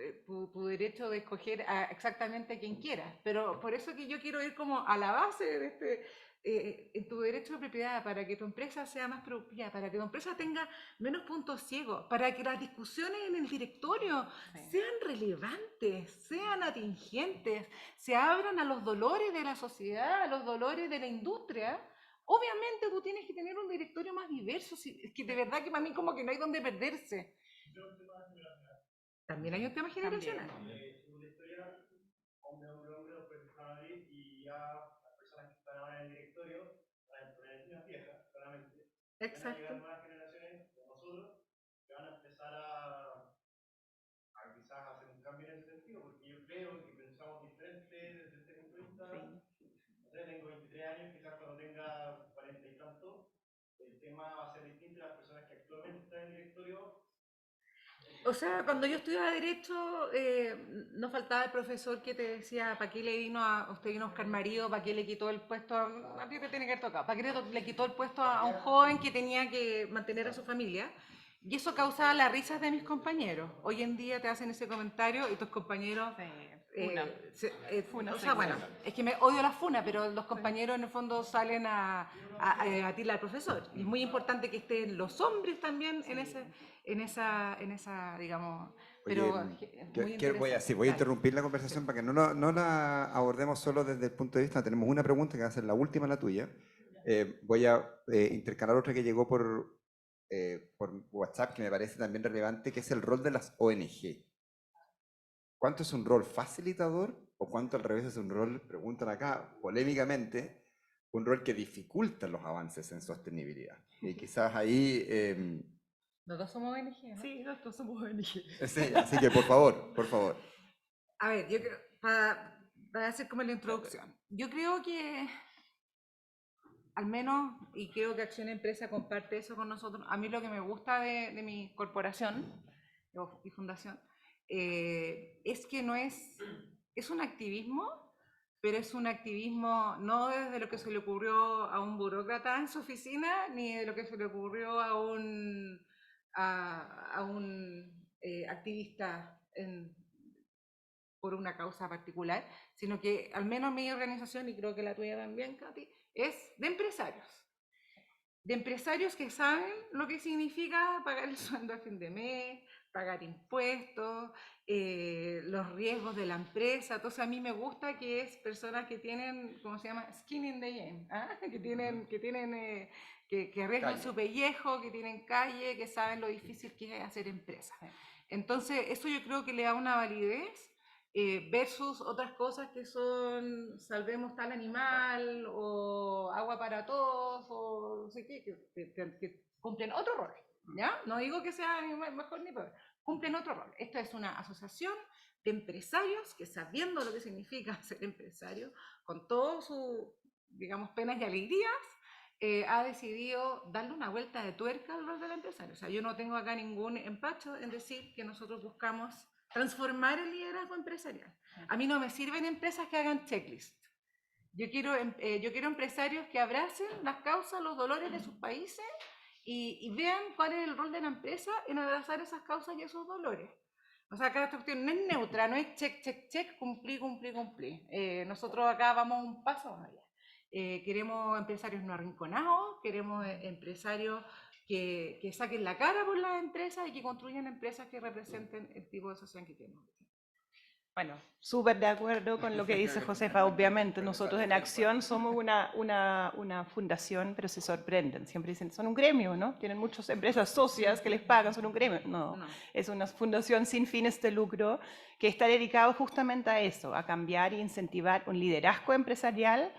derecho de escoger exactamente a quien quieras, pero por eso que yo quiero ir como a la base de en tu derecho de propiedad, para que tu empresa sea más propia, para que tu empresa tenga menos puntos ciegos, para que las discusiones en el directorio sean relevantes, sean atingentes, se abran a los dolores de la sociedad, a los dolores de la industria. Obviamente tú tienes que tener un directorio más diverso, es que de verdad que para mí como que no hay donde perderse. También hay un tema generacional. Una historia, hombre, pues van a abrir y ya las personas que están ahora en el directorio van a poner encima viejas, claramente. Van a llegar nuevas generaciones como nosotros que van a empezar a quizás hacer un cambio en ese sentido, porque yo creo que pensamos diferente desde este punto de vista. No sé, tengo 23 años, quizás cuando tenga 40 y tanto, el tema va a ser distinto y las personas que actualmente están en el directorio. O sea, cuando yo estudiaba Derecho, no faltaba el profesor que te decía, ¿para qué le vino a usted vino a Oscar Marido? ¿Para qué le quitó el puesto a ti te tiene que haber tocado? ¿Para qué le quitó el puesto a un joven que tenía que mantener a su familia? Y eso causaba las risas de mis compañeros. Hoy en día te hacen ese comentario y tus compañeros... o sea, bueno, es que me odio la funa, pero los compañeros en el fondo salen a debatirle al profesor. Y es muy importante que estén los hombres también en esa, digamos, pero voy a interrumpir la conversación para que no la abordemos solo desde el punto de vista. Tenemos una pregunta que va a ser la última, la tuya. Voy a intercalar otra que llegó por WhatsApp, que me parece también relevante, que es el rol de las ONG. ¿Cuánto es un rol facilitador o cuánto al revés es un rol, preguntan acá polémicamente, un rol que dificulta los avances en sostenibilidad? Y quizás ahí... los dos somos ONG, ¿no? Sí, nosotros somos ONG. Sí, así que por favor. A ver, yo creo, para hacer como la introducción, yo creo que al menos, y creo que Acción Empresa comparte eso con nosotros, a mí lo que me gusta de mi corporación y fundación es que no es un activismo, pero es un activismo no desde lo que se le ocurrió a un burócrata en su oficina, ni de lo que se le ocurrió a un activista por una causa particular, sino que al menos mi organización, y creo que la tuya también, Katy, es de empresarios. De empresarios que saben lo que significa pagar el sueldo a fin de mes, pagar impuestos, los riesgos de la empresa. Entonces a mí me gusta que es personas que tienen, ¿cómo se llama? Skin in the game, ¿ah? que arriesgan su pellejo, que tienen calle, que saben lo difícil que es hacer empresa. Entonces eso yo creo que le da una validez versus otras cosas que son salvemos tal animal o agua para todos o no sé qué, que cumplen otro rol, ¿ya? No digo que sea ni mejor ni peor, cumplen otro rol. Esta es una asociación de empresarios que sabiendo lo que significa ser empresario, con todos sus, digamos, penas y alegrías, ha decidido darle una vuelta de tuerca al rol del empresario. O sea, yo no tengo acá ningún empacho en decir que nosotros buscamos transformar el liderazgo empresarial. A mí no me sirven empresas que hagan checklist. Yo quiero empresarios que abracen las causas, los dolores de sus países y vean cuál es el rol de la empresa en abrazar esas causas y esos dolores. O sea, acá esta cuestión no es neutra, no es check, check, check, cumplí. Nosotros acá vamos un paso más allá. Queremos empresarios no arrinconados, queremos empresarios que saquen la cara por las empresas y que construyan empresas que representen el tipo de sociedad que queremos. Bueno, súper de acuerdo con lo que dice Josefa, obviamente. Nosotros en Acción somos una fundación, pero se sorprenden. Siempre dicen, son un gremio, ¿no? Tienen muchas empresas socias que les pagan, son un gremio. No, es una fundación sin fines de lucro que está dedicado justamente a eso, a cambiar e incentivar un liderazgo empresarial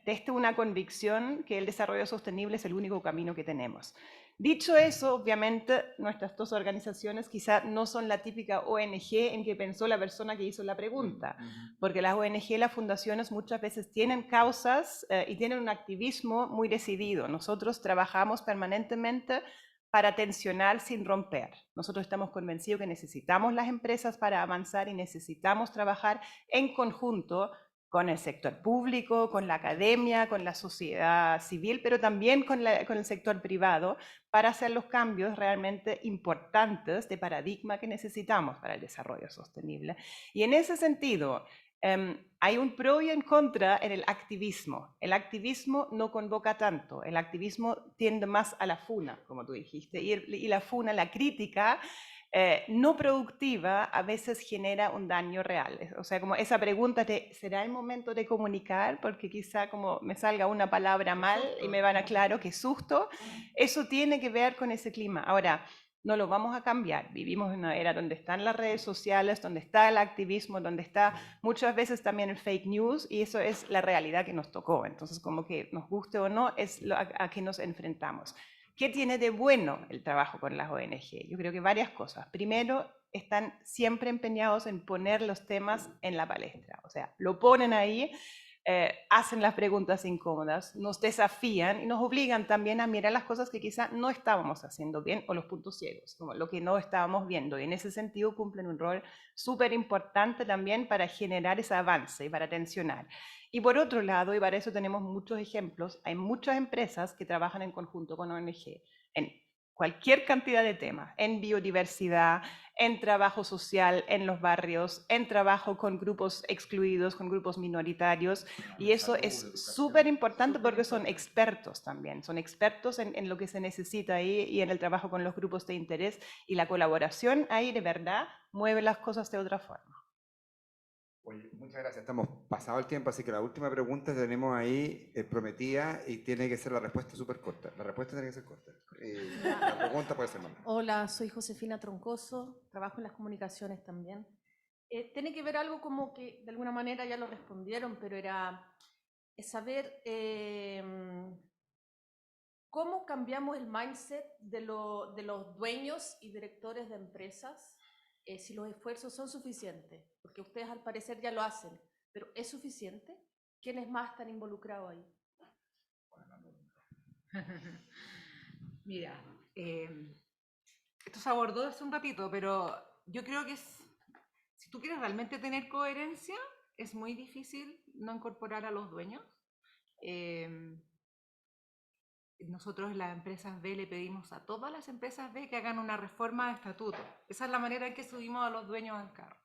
desde una convicción que el desarrollo sostenible es el único camino que tenemos. Dicho eso, obviamente, nuestras dos organizaciones quizá no son la típica ONG en que pensó la persona que hizo la pregunta, porque las ONG, las fundaciones muchas veces tienen causas y tienen un activismo muy decidido. Nosotros trabajamos permanentemente para tensionar sin romper. Nosotros estamos convencidos que necesitamos las empresas para avanzar y necesitamos trabajar en conjunto con el sector público, con la academia, con la sociedad civil, pero también con el sector privado, para hacer los cambios realmente importantes de paradigma que necesitamos para el desarrollo sostenible. Y en ese sentido, hay un pro y un contra en el activismo. El activismo no convoca tanto, el activismo tiende más a la funa, como tú dijiste, y la funa, la crítica, no productiva a veces genera un daño real. O sea, como esa pregunta de ¿será el momento de comunicar? Porque quizá como me salga una palabra mal y me van a claro, qué susto. Eso tiene que ver con ese clima. Ahora, no lo vamos a cambiar. Vivimos en una era donde están las redes sociales, donde está el activismo, donde está muchas veces también el fake news, y eso es la realidad que nos tocó. Entonces, como que nos guste o no, es a que nos enfrentamos. ¿Qué tiene de bueno el trabajo con las ONG? Yo creo que varias cosas. Primero, están siempre empeñados en poner los temas en la palestra. O sea, lo ponen ahí, hacen las preguntas incómodas, nos desafían y nos obligan también a mirar las cosas que quizá no estábamos haciendo bien o los puntos ciegos, como lo que no estábamos viendo. Y en ese sentido cumplen un rol súper importante también para generar ese avance y para tensionar. Y por otro lado, y para eso tenemos muchos ejemplos, hay muchas empresas que trabajan en conjunto con ONG en cualquier cantidad de temas, en biodiversidad, en trabajo social, en los barrios, en trabajo con grupos excluidos, con grupos minoritarios, y eso es súper importante porque son expertos también, son expertos en lo que se necesita ahí y en el trabajo con los grupos de interés, y la colaboración ahí de verdad mueve las cosas de otra forma. Oye, muchas gracias. Estamos pasado el tiempo, así que la última pregunta tenemos ahí prometida y tiene que ser la respuesta súper corta. La respuesta tiene que ser corta. La pregunta puede ser más. Hola, soy Josefina Troncoso, trabajo en las comunicaciones también. Tiene que ver algo como que de alguna manera ya lo respondieron, pero es saber cómo cambiamos el mindset de los dueños y directores de empresas, si los esfuerzos son suficientes, porque ustedes al parecer ya lo hacen, pero ¿es suficiente? ¿Quiénes más están involucrados ahí? Mira, esto se abordó hace un ratito, pero yo creo que si tú quieres realmente tener coherencia, es muy difícil no incorporar a los dueños. Nosotros en las empresas B le pedimos a todas las empresas B que hagan una reforma de estatuto. Esa es la manera en que subimos a los dueños al carro.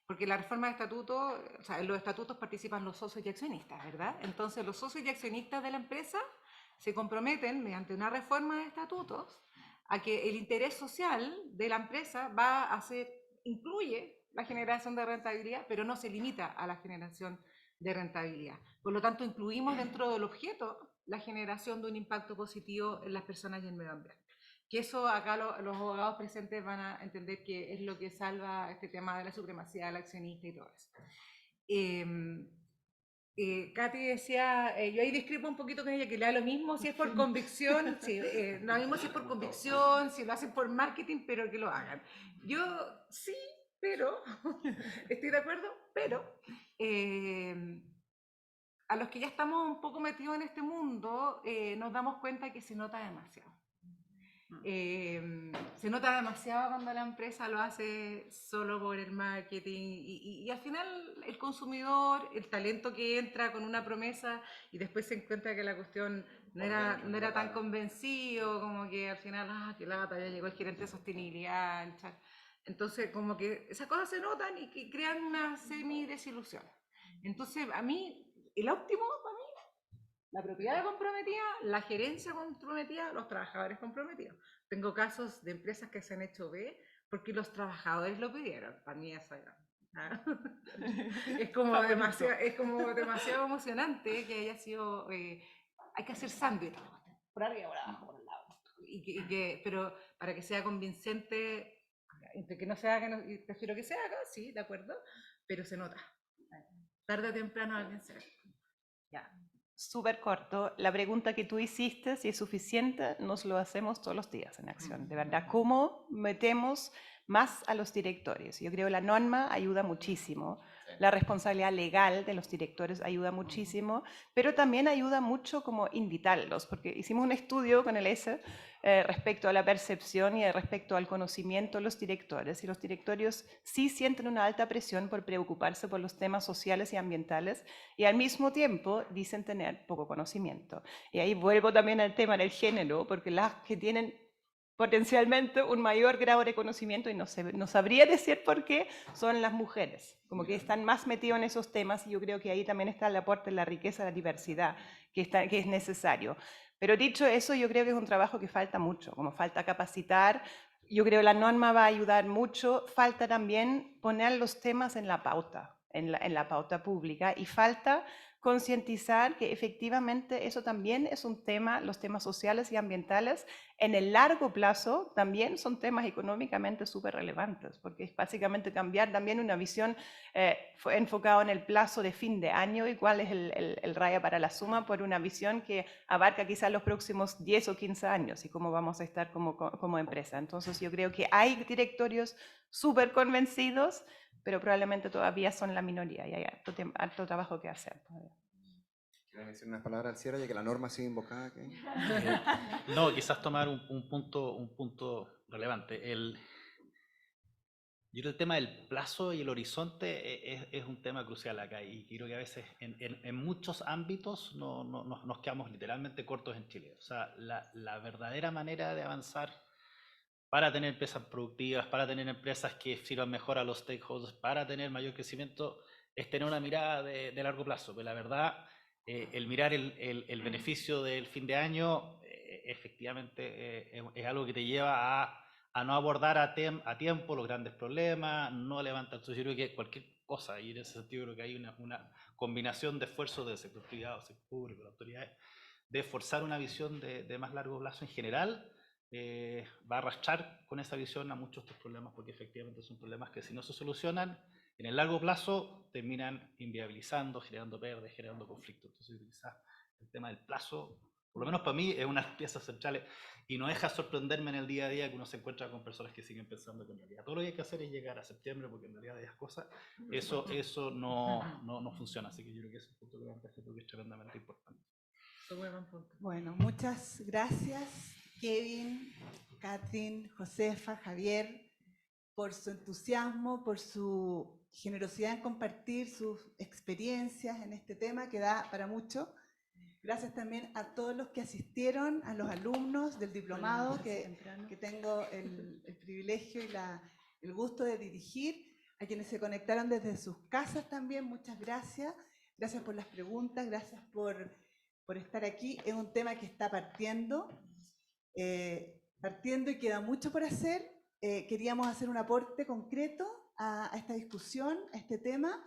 Porque la reforma de estatuto, o sea, en los estatutos participan los socios y accionistas, ¿verdad? Entonces los socios y accionistas de la empresa se comprometen mediante una reforma de estatutos a que el interés social de la empresa incluye la generación de rentabilidad, pero no se limita a la generación de rentabilidad. Por lo tanto, incluimos dentro del objeto la generación de un impacto positivo en las personas y el medio ambiente. Que eso acá los abogados presentes van a entender que es lo que salva este tema de la supremacía del accionista y todo eso. Katy decía, yo ahí discrepo un poquito con ella, que le da lo mismo si es por convicción, lo mismo si es por convicción, si lo hacen por marketing, pero que lo hagan. Yo sí, pero, estoy de acuerdo, pero a los que ya estamos un poco metidos en este mundo, nos damos cuenta que se nota demasiado. Se nota demasiado cuando la empresa lo hace solo por el marketing y al final el consumidor, el talento que entra con una promesa y después se encuentra que la cuestión no era tan convencido, como que al final, que lata, ya llegó el gerente de sostenibilidad. Entonces como que esas cosas se notan y que crean una semi-desilusión. Entonces a mí, el óptimo para mí, la propiedad comprometida, la gerencia comprometida, los trabajadores comprometidos. Tengo casos de empresas que se han hecho B porque los trabajadores lo pidieron. Para mí eso es como demasiado emocionante que haya sido... hay que hacer sándwich, por arriba, por abajo, por el lado. Pero para que sea convincente, entre que no se haga, prefiero que se haga, sí, de acuerdo, pero se nota. Tarde o temprano alguien se haga. Ya. Súper corto, la pregunta que tú hiciste, si es suficiente, nos lo hacemos todos los días en Acción. De verdad, ¿cómo metemos más a los directores? Yo creo que la norma ayuda muchísimo, la responsabilidad legal de los directores ayuda muchísimo, pero también ayuda mucho como invitarlos, porque hicimos un estudio con el ESE respecto a la percepción y respecto al conocimiento de los directores, y los directorios sí sienten una alta presión por preocuparse por los temas sociales y ambientales, y al mismo tiempo dicen tener poco conocimiento. Y ahí vuelvo también al tema del género, porque las que tienen potencialmente un mayor grado de conocimiento, y no sabría decir por qué, son las mujeres, como que están más metidos en esos temas, y yo creo que ahí también está el aporte de la riqueza, la diversidad, que es necesario. Pero dicho eso, yo creo que es un trabajo que falta mucho, como falta capacitar. Yo creo que la norma va a ayudar mucho, falta también poner los temas en la pauta, en la pauta pública, y falta concientizar que efectivamente eso también es un tema, los temas sociales y ambientales en el largo plazo también son temas económicamente súper relevantes, porque es básicamente cambiar también una visión enfocada en el plazo de fin de año y cuál es el raya para la suma, por una visión que abarca quizás los próximos 10 o 15 años y cómo vamos a estar como empresa. Entonces yo creo que hay directorios súper convencidos, pero probablemente todavía son la minoría y hay harto trabajo que hacer todavía. ¿Quieres decir unas palabras al cierre, ya que la norma sigue invocada? No, quizás tomar un punto relevante. Yo creo que el tema del plazo y el horizonte es un tema crucial acá, y creo que a veces en muchos ámbitos nos quedamos literalmente cortos en Chile. O sea, la verdadera manera de avanzar para tener empresas productivas, para tener empresas que sirvan mejor a los stakeholders, para tener mayor crecimiento, es tener una mirada de largo plazo. Pero la verdad, el mirar el beneficio del fin de año, efectivamente es algo que te lleva a no abordar a tiempo los grandes problemas, no levantar. Entonces yo creo que cualquier cosa, y en ese sentido creo que hay una combinación de esfuerzos del sector privado, sector público, de autoridades, de forzar una visión de más largo plazo en general. Va a arrastrar con esa visión a muchos de estos problemas, porque efectivamente son problemas que si no se solucionan en el largo plazo terminan inviabilizando, generando pérdidas, generando conflictos. Entonces quizás el tema del plazo, por lo menos para mí, es una de las piezas centrales, y no deja sorprenderme en el día a día que uno se encuentra con personas que siguen pensando que en realidad todo lo que hay que hacer es llegar a septiembre, porque en realidad hay cosas, eso no funciona. Así que yo creo que ese es un punto que es tremendamente importante. Bueno, muchas gracias, Kevin, Katrin, Josefa, Javier, por su entusiasmo, por su generosidad en compartir sus experiencias en este tema que da para mucho. Gracias también a todos los que asistieron, a los alumnos del diplomado que tengo el privilegio y el gusto de dirigir, a quienes se conectaron desde sus casas también, muchas gracias. Gracias por las preguntas, gracias por estar aquí. Es un tema que está partiendo y queda mucho por hacer. Queríamos hacer un aporte concreto a esta discusión, a este tema,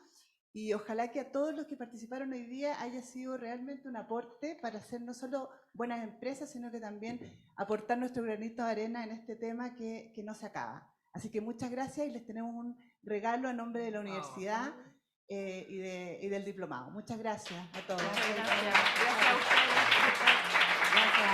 y ojalá que a todos los que participaron hoy día haya sido realmente un aporte para hacer no solo buenas empresas, sino que también aportar nuestro granito de arena en este tema que no se acaba. Así que muchas gracias y les tenemos un regalo a nombre de la universidad y del diplomado. Muchas gracias a todos. Gracias a ustedes. Gracias.